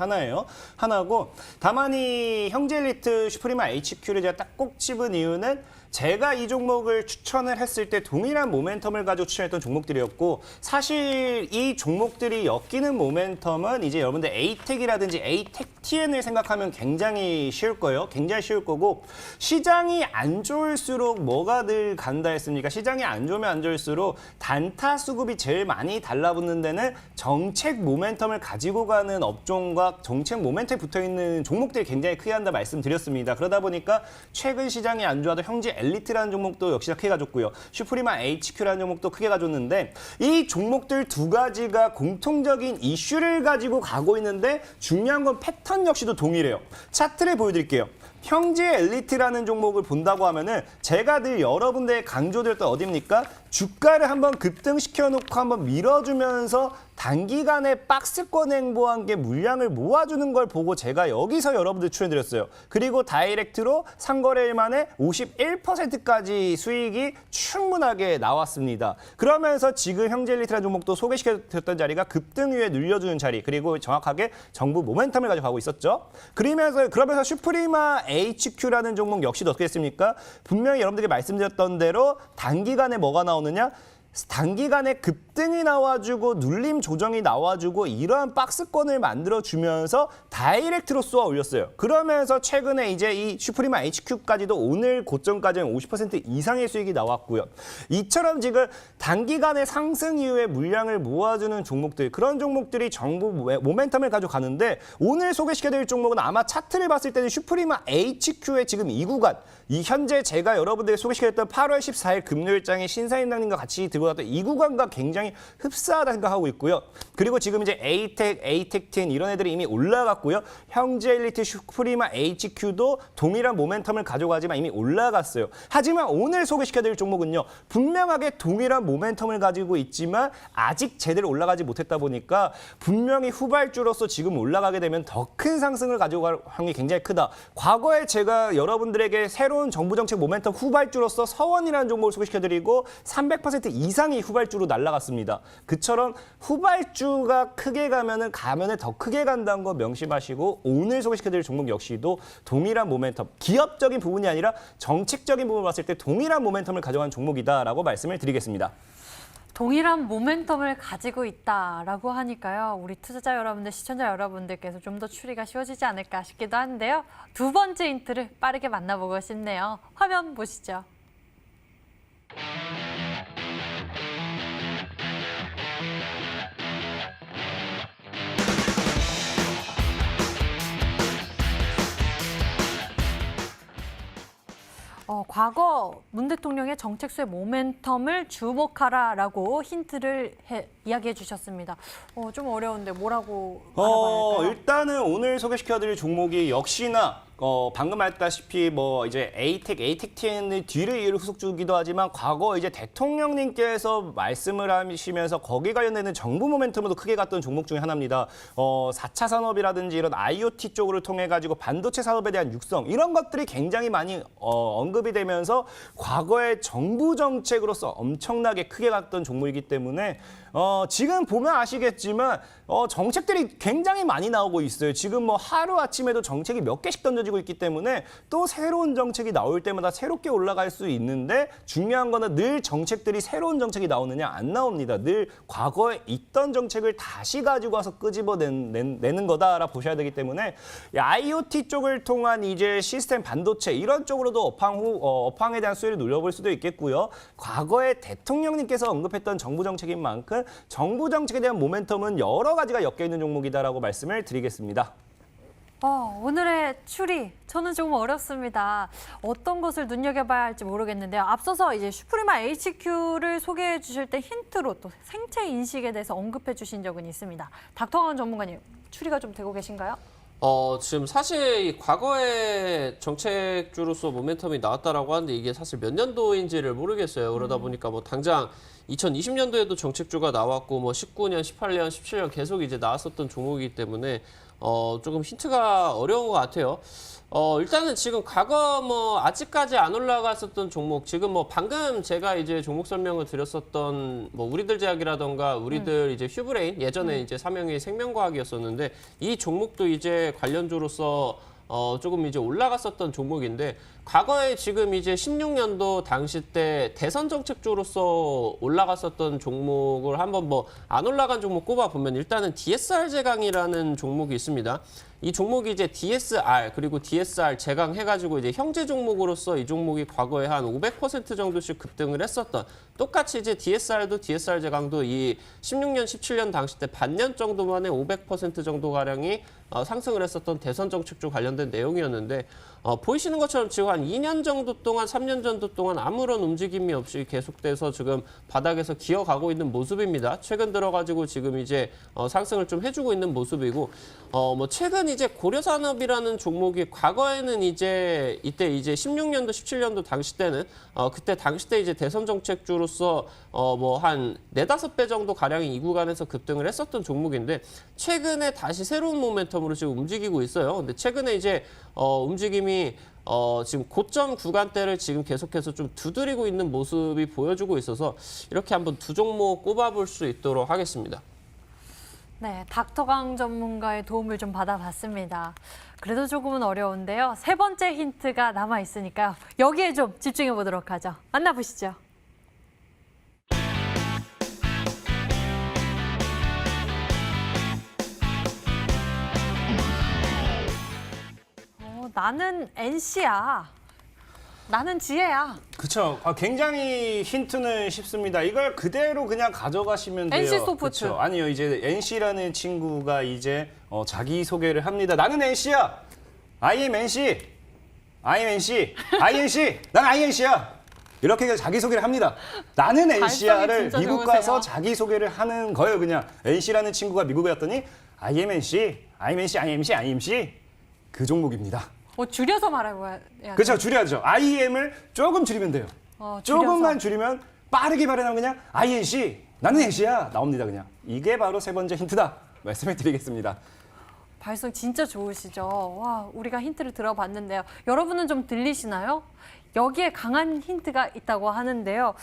하나고 다만 이 형제 엘리트 슈프리마 HQ를 제가 딱 꼭 집은 이유는 제가 이 종목을 추천을 했을 때 동일한 모멘텀을 가지고 추천했던 종목들이었고 사실 이 종목들이 엮이는 모멘텀은 이제 여러분들 에이텍이라든지 에이텍 TN을 생각하면 굉장히 쉬울 거예요. 굉장히 쉬울 거고 시장이 안 좋을수록 뭐가 늘 간다 했습니까? 시장이 안 좋으면 안 좋을수록 단타 수급이 제일 많이 달라붙는 데는 정책 모멘텀을 가지고 가는 업종과 정책 모멘텀에 붙어있는 종목들이 굉장히 크게 한다 말씀드렸습니다. 그러다 보니까 최근 시장이 안 좋아도 형제 엘리트라는 종목도 역시나 크게 가졌고요. 슈프리마 HQ라는 종목도 크게 가졌는데 이 종목들 두 가지가 공통적인 이슈를 가지고 가고 있는데 중요한 건 패턴 역시도 동일해요. 차트를 보여드릴게요. 형제 엘리트라는 종목을 본다고 하면은 제가 늘 여러분들의 강조드렸던 어디입니까? 주가를 한번 급등시켜 놓고 한번 밀어주면서 단기간에 박스권 행보한 게 물량을 모아주는 걸 보고 제가 여기서 여러분들 추천드렸어요. 그리고 다이렉트로 상거래일 만에 51%까지 수익이 충분하게 나왔습니다. 그러면서 지금 형제 엘리트라는 종목도 소개시켜드렸던 자리가 급등 위에 눌려주는 자리, 그리고 정확하게 정부 모멘텀을 가져가고 있었죠. 그러면서 슈프리마 HQ라는 종목 역시도 어떻게 했습니까? 분명히 여러분들께 말씀드렸던 대로 단기간에 뭐가 나오느냐? 단기간에 급등이 나와주고 눌림 조정이 나와주고 이러한 박스권을 만들어주면서 다이렉트로 쏘아 올렸어요. 그러면서 최근에 이제 이 슈프리마 HQ까지도 오늘 고점까지는 50% 이상의 수익이 나왔고요. 이처럼 지금 단기간에 상승 이후에 물량을 모아주는 종목들, 그런 종목들이 정부 모멘텀을 가져가는데 오늘 소개시켜드릴 종목은 아마 차트를 봤을 때는 슈프리마 HQ의 지금 이 구간, 이 현재 제가 여러분들에게 소개시켜드렸던 8월 14일 금요일장에 신사임당님과 같이 들고 왔던 이 구간과 굉장히 흡사하다 생각하고 있고요. 그리고 지금 이제 ATEC10 이런 애들이 이미 올라갔고요. 형제 엘리트 슈프리마 HQ도 동일한 모멘텀을 가져가지만 이미 올라갔어요. 하지만 오늘 소개시켜드릴 종목은요. 분명하게 동일한 모멘텀을 가지고 있지만 아직 제대로 올라가지 못했다 보니까 분명히 후발주로서 지금 올라가게 되면 더 큰 상승을 가져갈 확률이 굉장히 크다. 과거에 제가 여러분들에게 새로운 정부 정책 모멘텀 후발주로서 서원이라는 종목을 소개시켜드리고 300% 이상이 후발주로 날아갔습니다. 그처럼 후발주가 크게 가면은 더 크게 간다는 거 명심하시고 오늘 소개시켜드릴 종목 역시도 동일한 모멘텀, 기업적인 부분이 아니라 정책적인 부분을 봤을 때 동일한 모멘텀을 가져간 종목이다라고 말씀을 드리겠습니다. 동일한 모멘텀을 가지고 있다라고 하니까요. 우리 투자자 여러분들, 시청자 여러분들께서 좀 더 추리가 쉬워지지 않을까 싶기도 한데요. 두 번째 힌트를 빠르게 만나보고 싶네요. 화면 보시죠. 과거 문 대통령의 정책수의 모멘텀을 주목하라라고 힌트를 이야기해 주셨습니다. 좀 어려운데 뭐라고 알아봐야 할까요? 일단은 오늘 소개시켜드릴 종목이 역시나 방금 말했다시피 이제 ATEC10의 뒤를 이을 후속 주기도 하지만 과거 이제 대통령님께서 말씀을 하시면서 거기에 관련되는 정부 모멘텀으로 크게 갔던 종목 중에 하나입니다. 4차 산업이라든지 이런 IoT 쪽으로 통해 가지고 반도체 산업에 대한 육성 이런 것들이 굉장히 많이 언급이 되면서 과거의 정부 정책으로서 엄청나게 크게 갔던 종목이기 때문에 지금 보면 아시겠지만 정책들이 굉장히 많이 나오고 있어요. 지금 하루아침에도 정책이 몇 개씩 던져지고 있기 때문에 또 새로운 정책이 나올 때마다 새롭게 올라갈 수 있는데 중요한 거는 늘 정책들이 새로운 정책이 나오느냐 안 나옵니다. 늘 과거에 있던 정책을 다시 가지고 와서 끄집어내는 거다라 보셔야 되기 때문에 IoT 쪽을 통한 이제 시스템 반도체 이런 쪽으로도 업황에 대한 수혜를 눌려볼 수도 있겠고요. 과거에 대통령님께서 언급했던 정부 정책인 만큼 정부 정책에 대한 모멘텀은 여러 가지가 엮여 있는 종목이다라고 말씀을 드리겠습니다. 오늘의 추리 저는 조금 어렵습니다. 어떤 것을 눈여겨봐야 할지 모르겠는데요. 앞서서 이제 슈프리마 HQ를 소개해 주실 때 힌트로 또 생체 인식에 대해서 언급해 주신 적은 있습니다. 닥터원 전문가님, 추리가 좀 되고 계신가요? 지금 사실 과거에 정책주로서 모멘텀이 나왔다라고 하는데 이게 사실 몇 년도인지를 모르겠어요. 그러다 보니까 당장 2020년도에도 정책주가 나왔고 19년, 18년, 17년 계속 이제 나왔었던 종목이기 때문에 조금 힌트가 어려운 것 같아요. 일단은 지금 과거 아직까지 안 올라갔었던 종목, 지금 방금 제가 이제 종목 설명을 드렸었던 우리들 제약이라던가 우리들 이제 휴브레인, 예전에 이제 사명이 생명과학이었었는데 이 종목도 이제 관련주로서 조금 이제 올라갔었던 종목인데 과거에 지금 이제 16년도 당시 때 대선 정책주로서 올라갔었던 종목을 한번 안 올라간 종목 꼽아보면 일단은 DSR 제강이라는 종목이 있습니다. 이 종목이 이제 DSR 그리고 DSR 제강 해가지고 이제 형제 종목으로서 이 종목이 과거에 한 500% 정도씩 급등을 했었던 똑같이 이제 DSR도 DSR 제강도 이 16년, 17년 당시 때 반년 정도 만에 500% 정도 가량이 상승을 했었던 대선 정책주 관련된 내용이었는데 보이시는 것처럼 지금 한 2년 정도 동안, 3년 정도 동안 아무런 움직임이 없이 계속돼서 지금 바닥에서 기어가고 있는 모습입니다. 최근 들어가지고 지금 이제 상승을 좀 해주고 있는 모습이고, 뭐 최근 이제 고려산업이라는 종목이 과거에는 이제 이때 이제 16년도, 17년도 당시 때는 그때 당시 때 이제 대선 정책주로서 뭐 한 4-5배 정도 가량이 이 구간에서 급등을 했었던 종목인데 최근에 다시 새로운 모멘텀으로 지금 움직이고 있어요. 근데 최근에 이제 움직임이 지금 고점 구간대를 지금 계속해서 좀 두드리고 있는 모습이 보여주고 있어서 이렇게 한번 두 종목 꼽아볼 수 있도록 하겠습니다. 네, 닥터강 전문가의 도움을 좀 받아봤습니다. 그래도 조금은 어려운데요. 세 번째 힌트가 남아 있으니까요. 여기에 좀 집중해 보도록 하죠. 만나보시죠. 나는 NC야. 나는 지혜야. 그렇죠. 굉장히 힌트는 쉽습니다. 이걸 그대로 그냥 가져가시면 돼요. NC 소프트. 그쵸? 아니요, 이제 NC라는 친구가 이제 자기 소개를 합니다. 나는 NC야. I am NC. I am NC. INC. 난 INC야. 이렇게 자기 소개를 합니다. 나는 NC야를 진짜 미국 좋으세요. 가서 자기 소개를 하는 거예요. 그냥 NC라는 친구가 미국에 갔더니 I am NC. I am NC. I am NC. I am NC. 그 종목입니다. 줄여서 말하고 해야 돼요. 그렇죠. 줄여야죠. IM을 조금 줄이면 돼요. 줄여서. 조금만 줄이면 빠르게 발음하면 그냥 INC, 나는 NC야 나옵니다. 그냥. 이게 바로 세 번째 힌트다. 말씀을 드리겠습니다. 발성 진짜 좋으시죠? 와, 우리가 힌트를 들어봤는데요. 여러분은 좀 들리시나요? 여기에 강한 힌트가 있다고 하는데요.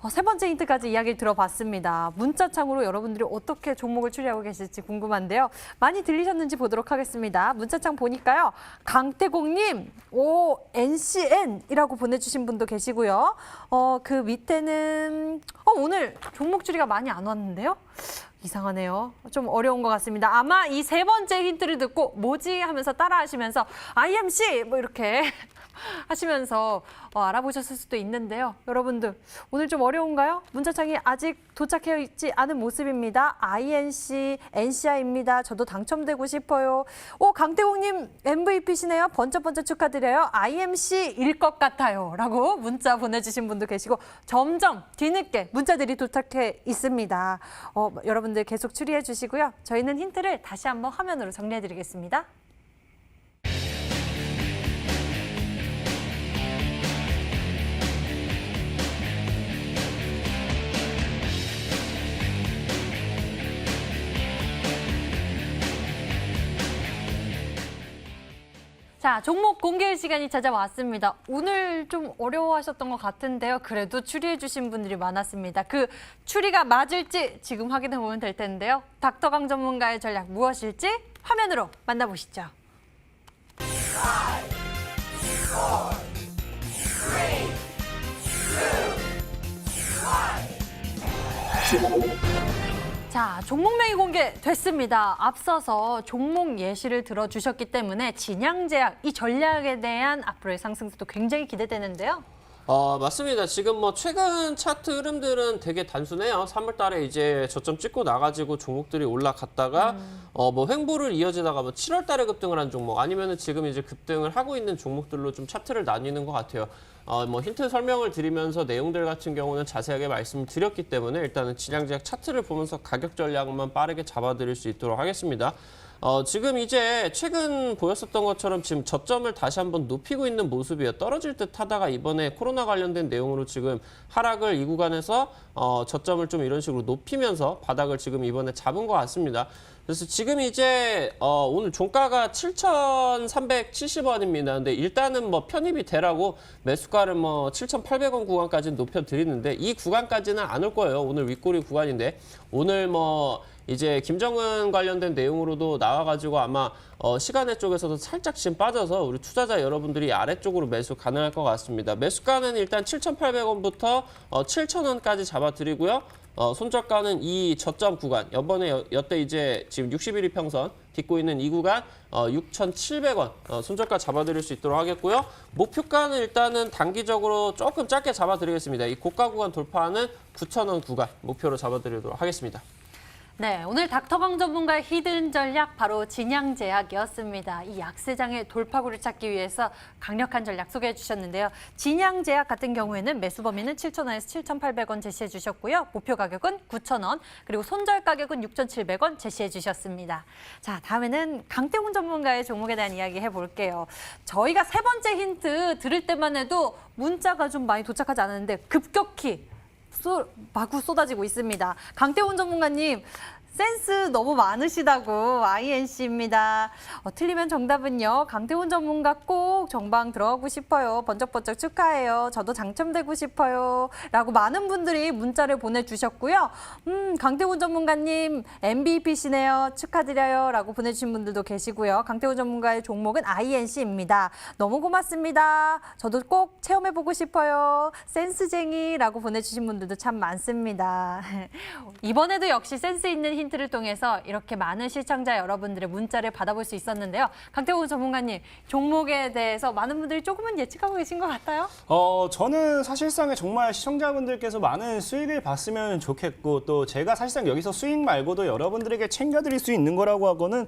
세 번째 힌트까지 이야기를 들어봤습니다. 문자창으로 여러분들이 어떻게 종목을 추리하고 계실지 궁금한데요. 많이 들리셨는지 보도록 하겠습니다. 문자창 보니까요. 강태공님, NCN이라고 보내주신 분도 계시고요. 그 밑에는 오늘 종목 추리가 많이 안 왔는데요. 이상하네요. 좀 어려운 것 같습니다. 아마 이 세 번째 힌트를 듣고 뭐지 하면서 따라하시면서 IMC 뭐 이렇게 하시면서 알아보셨을 수도 있는데요. 여러분들 오늘 좀 어려운가요? 문자창이 아직 도착해 있지 않은 모습입니다. INC, NCI입니다. 저도 당첨되고 싶어요. 강태공님 MVP시네요. 번쩍번쩍 축하드려요. IMC일 것 같아요. 라고 문자 보내주신 분도 계시고 점점 뒤늦게 문자들이 도착해 있습니다. 여러분들 계속 추리해 주시고요. 저희는 힌트를 다시 한번 화면으로 정리해 드리겠습니다. 자, 종목 공개 시간이 찾아왔습니다. 오늘 좀 어려워하셨던 것 같은데요. 그래도 추리해주신 분들이 많았습니다. 그 추리가 맞을지 지금 확인해보면 될 텐데요. 닥터강 전문가의 전략 무엇일지 화면으로 만나보시죠. 5, 4, 3, 2, 1. 자, 종목명이 공개됐습니다. 앞서서 종목 예시를 들어주셨기 때문에 진양제약, 이 전략에 대한 앞으로의 상승세도 굉장히 기대되는데요. 맞습니다. 지금 뭐 최근 차트 흐름들은 되게 단순해요. 3월 달에 이제 저점 찍고 나가지고 종목들이 올라갔다가 뭐 횡보를 이어지다가 뭐 7월 달에 급등을 한 종목 아니면은 지금 이제 급등을 하고 있는 종목들로 좀 차트를 나뉘는 것 같아요. 뭐 힌트 설명을 드리면서 내용들 같은 경우는 자세하게 말씀을 드렸기 때문에 일단은 진양제약 차트를 보면서 가격 전략만 빠르게 잡아드릴 수 있도록 하겠습니다. 지금 이제 최근 보였었던 것처럼 지금 저점을 다시 한번 높이고 있는 모습이에요. 떨어질 듯 하다가 이번에 코로나 관련된 내용으로 지금 하락을 이 구간에서 저점을 좀 이런 식으로 높이면서 바닥을 지금 이번에 잡은 것 같습니다. 그래서 지금 이제 오늘 종가가 7,370원입니다. 근데 일단은 뭐 편입이 되라고 매수가를 뭐 7,800원 구간까지 높여드리는데 이 구간까지는 안 올 거예요. 오늘 윗꼬리 구간인데 오늘 뭐 이제 김정은 관련된 내용으로도 나와가지고 아마 시간의 쪽에서도 살짝 지금 빠져서 우리 투자자 여러분들이 아래쪽으로 매수 가능할 것 같습니다. 매수가는 일단 7,800원부터 7,000원까지 잡아드리고요. 손절가는 이 저점 구간, 이번에 여태 이제 지금 61 이평선 딛고 있는 이 구간 6,700원 손절가 잡아드릴 수 있도록 하겠고요. 목표가는 일단은 단기적으로 조금 짧게 잡아드리겠습니다. 이 고가 구간 돌파하는 9,000원 구간 목표로 잡아드리도록 하겠습니다. 네, 오늘 닥터강 전문가의 히든 전략 바로 진양제약이었습니다. 이 약세장의 돌파구를 찾기 위해서 강력한 전략 소개해 주셨는데요. 진양제약 같은 경우에는 매수 범위는 7,000원에서 7,800원 제시해 주셨고요. 목표 가격은 9,000원, 그리고 손절 가격은 6,700원 제시해 주셨습니다. 자, 다음에는 강태훈 전문가의 종목에 대한 이야기 해볼게요. 저희가 세 번째 힌트 들을 때만 해도 문자가 좀 많이 도착하지 않았는데 급격히 마구 쏟아지고 있습니다. 강태훈 전문가님, 센스 너무 많으시다고 INC입니다. 틀리면 정답은요. 강태훈 전문가 꼭 정방 들어가고 싶어요. 번쩍번쩍 축하해요. 저도 당첨되고 싶어요. 라고 많은 분들이 문자를 보내주셨고요. 강태훈 전문가님 MVP시네요. 축하드려요. 라고 보내주신 분들도 계시고요. 강태훈 전문가의 종목은 INC입니다. 너무 고맙습니다. 저도 꼭 체험해보고 싶어요. 센스쟁이라고 보내주신 분들도 참 많습니다. 이번에도 역시 센스 있는 힌트를 통해서 이렇게 많은 시청자 여러분들의 문자를 받아볼 수 있었는데요. 강태훈 전문가님, 종목에 대해서 많은 분들이 조금은 예측하고 계신 것 같아요? 저는 사실상에 정말 시청자분들께서 많은 수익을 봤으면 좋겠고 또 제가 사실상 여기서 수익 말고도 여러분들에게 챙겨드릴 수 있는 거라고 하고는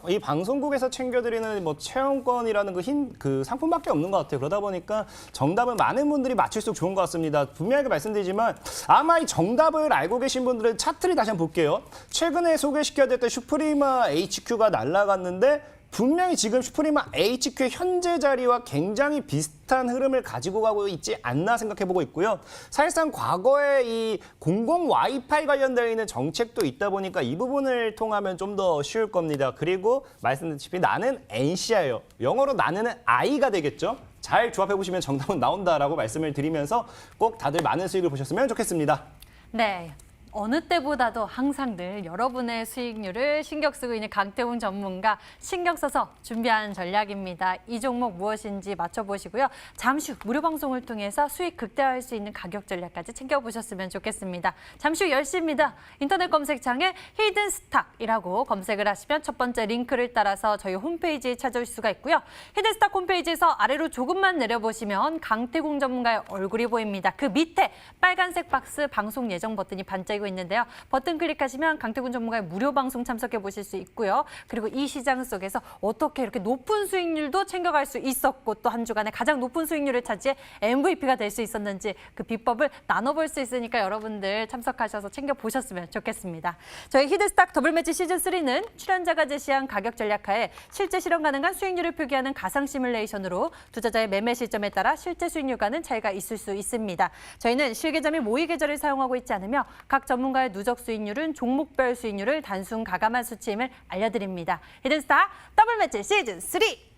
이 방송국에서 챙겨드리는 뭐 체험권이라는 그 상품밖에 없는 것 같아요. 그러다 보니까 정답은 많은 분들이 맞출수록 좋은 것 같습니다. 분명하게 말씀드리지만 아마 이 정답을 알고 계신 분들은 차트를 다시 한번 볼게요. 최근에 소개시켜드렸던 슈프리마 HQ가 날아갔는데 분명히 지금 슈프리마 HQ의 현재 자리와 굉장히 비슷한 흐름을 가지고 가고 있지 않나 생각해보고 있고요. 사실상 과거에 이 공공 와이파이 관련되어 있는 정책도 있다 보니까 이 부분을 통하면 좀 더 쉬울 겁니다. 그리고 말씀드렸다시피 나는 NC예요. 영어로 나는 I가 되겠죠. 잘 조합해보시면 정답은 나온다라고 말씀을 드리면서 꼭 다들 많은 수익을 보셨으면 좋겠습니다. 네. 어느 때보다도 항상 늘 여러분의 수익률을 신경 쓰고 있는 강태훈 전문가 신경 써서 준비한 전략입니다. 이 종목 무엇인지 맞춰보시고요. 잠시 후 무료 방송을 통해서 수익 극대화할 수 있는 가격 전략까지 챙겨보셨으면 좋겠습니다. 잠시 후 10시입니다. 인터넷 검색창에 히든스탁이라고 검색을 하시면 첫 번째 링크를 따라서 저희 홈페이지에 찾아올 수가 있고요. 히든스탁 홈페이지에서 아래로 조금만 내려보시면 강태훈 전문가의 얼굴이 보입니다. 그 밑에 빨간색 박스 방송 예정 버튼이 반짝이고 있는데요. 버튼 클릭하시면 강태훈 전문가의 무료 방송 참석해 보실 수 있고요. 그리고 이 시장 속에서 어떻게 이렇게 높은 수익률도 챙겨갈 수 있었고 또 한 주간에 가장 높은 수익률을 차지해 MVP가 될 수 있었는지 그 비법을 나눠볼 수 있으니까 여러분들 참석하셔서 챙겨보셨으면 좋겠습니다. 저희 히든스탁 더블매치 시즌3는 출연자가 제시한 가격 전략하에 실제 실현 가능한 수익률을 표기하는 가상 시뮬레이션으로 투자자의 매매 시점에 따라 실제 수익률과는 차이가 있을 수 있습니다. 저희는 실계좌 및 모의 계좌를 사용하고 있지 않으며 각 전문가의 누적 수익률은 종목별 수익률을 단순 가감한 수치임을 알려드립니다. 히든스타 더블매치 시즌3!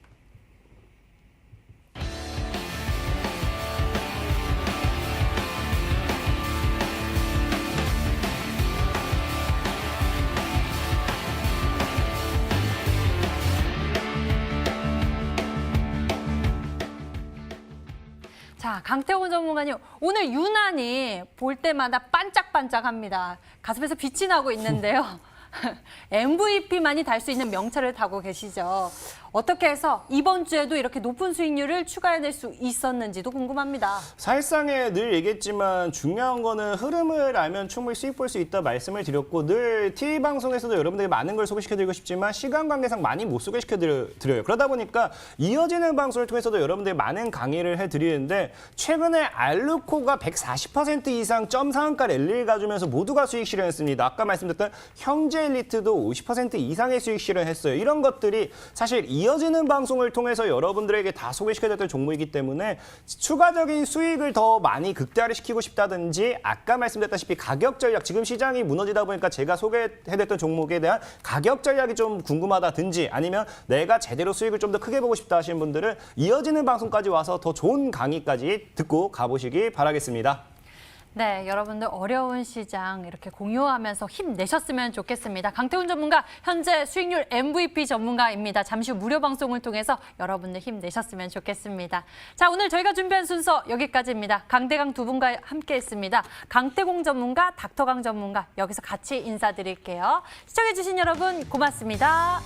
자, 강태훈 전문가님, 오늘 유난히 볼 때마다 반짝반짝합니다. 가슴에서 빛이 나고 있는데요. MVP만이 달 수 있는 명찰을 타고 계시죠. 어떻게 해서 이번 주에도 이렇게 높은 수익률을 추가해낼 수 있었는지도 궁금합니다. 사실상에 늘 얘기했지만 중요한 거는 흐름을 알면 충분히 수익 볼 수 있다 말씀을 드렸고 늘 TV 방송에서도 여러분들이 많은 걸 소개시켜드리고 싶지만 시간 관계상 많이 못 소개시켜드려요. 그러다 보니까 이어지는 방송을 통해서도 여러분들이 많은 강의를 해드리는데 최근에 알루코가 140% 이상 점 상한가 랠리를 가주면서 모두가 수익 실현했습니다. 아까 말씀드렸던 형제 엘리트도 50% 이상의 수익 실현했어요. 이런 것들이 사실 이어지는 방송을 통해서 여러분들에게 다 소개시켜드렸던 종목이기 때문에 추가적인 수익을 더 많이 극대화를 시키고 싶다든지 아까 말씀드렸다시피 가격 전략, 지금 시장이 무너지다 보니까 제가 소개해드렸던 종목에 대한 가격 전략이 좀 궁금하다든지 아니면 내가 제대로 수익을 좀 더 크게 보고 싶다 하시는 분들은 이어지는 방송까지 와서 더 좋은 강의까지 듣고 가보시기 바라겠습니다. 네, 여러분들 어려운 시장 이렇게 공유하면서 힘내셨으면 좋겠습니다. 강태훈 전문가 현재 수익률 MVP 전문가입니다. 잠시 후 무료 방송을 통해서 여러분들 힘내셨으면 좋겠습니다. 자, 오늘 저희가 준비한 순서 여기까지입니다. 강대강 두 분과 함께했습니다. 강태공 전문가, 닥터강 전문가 여기서 같이 인사드릴게요. 시청해주신 여러분 고맙습니다.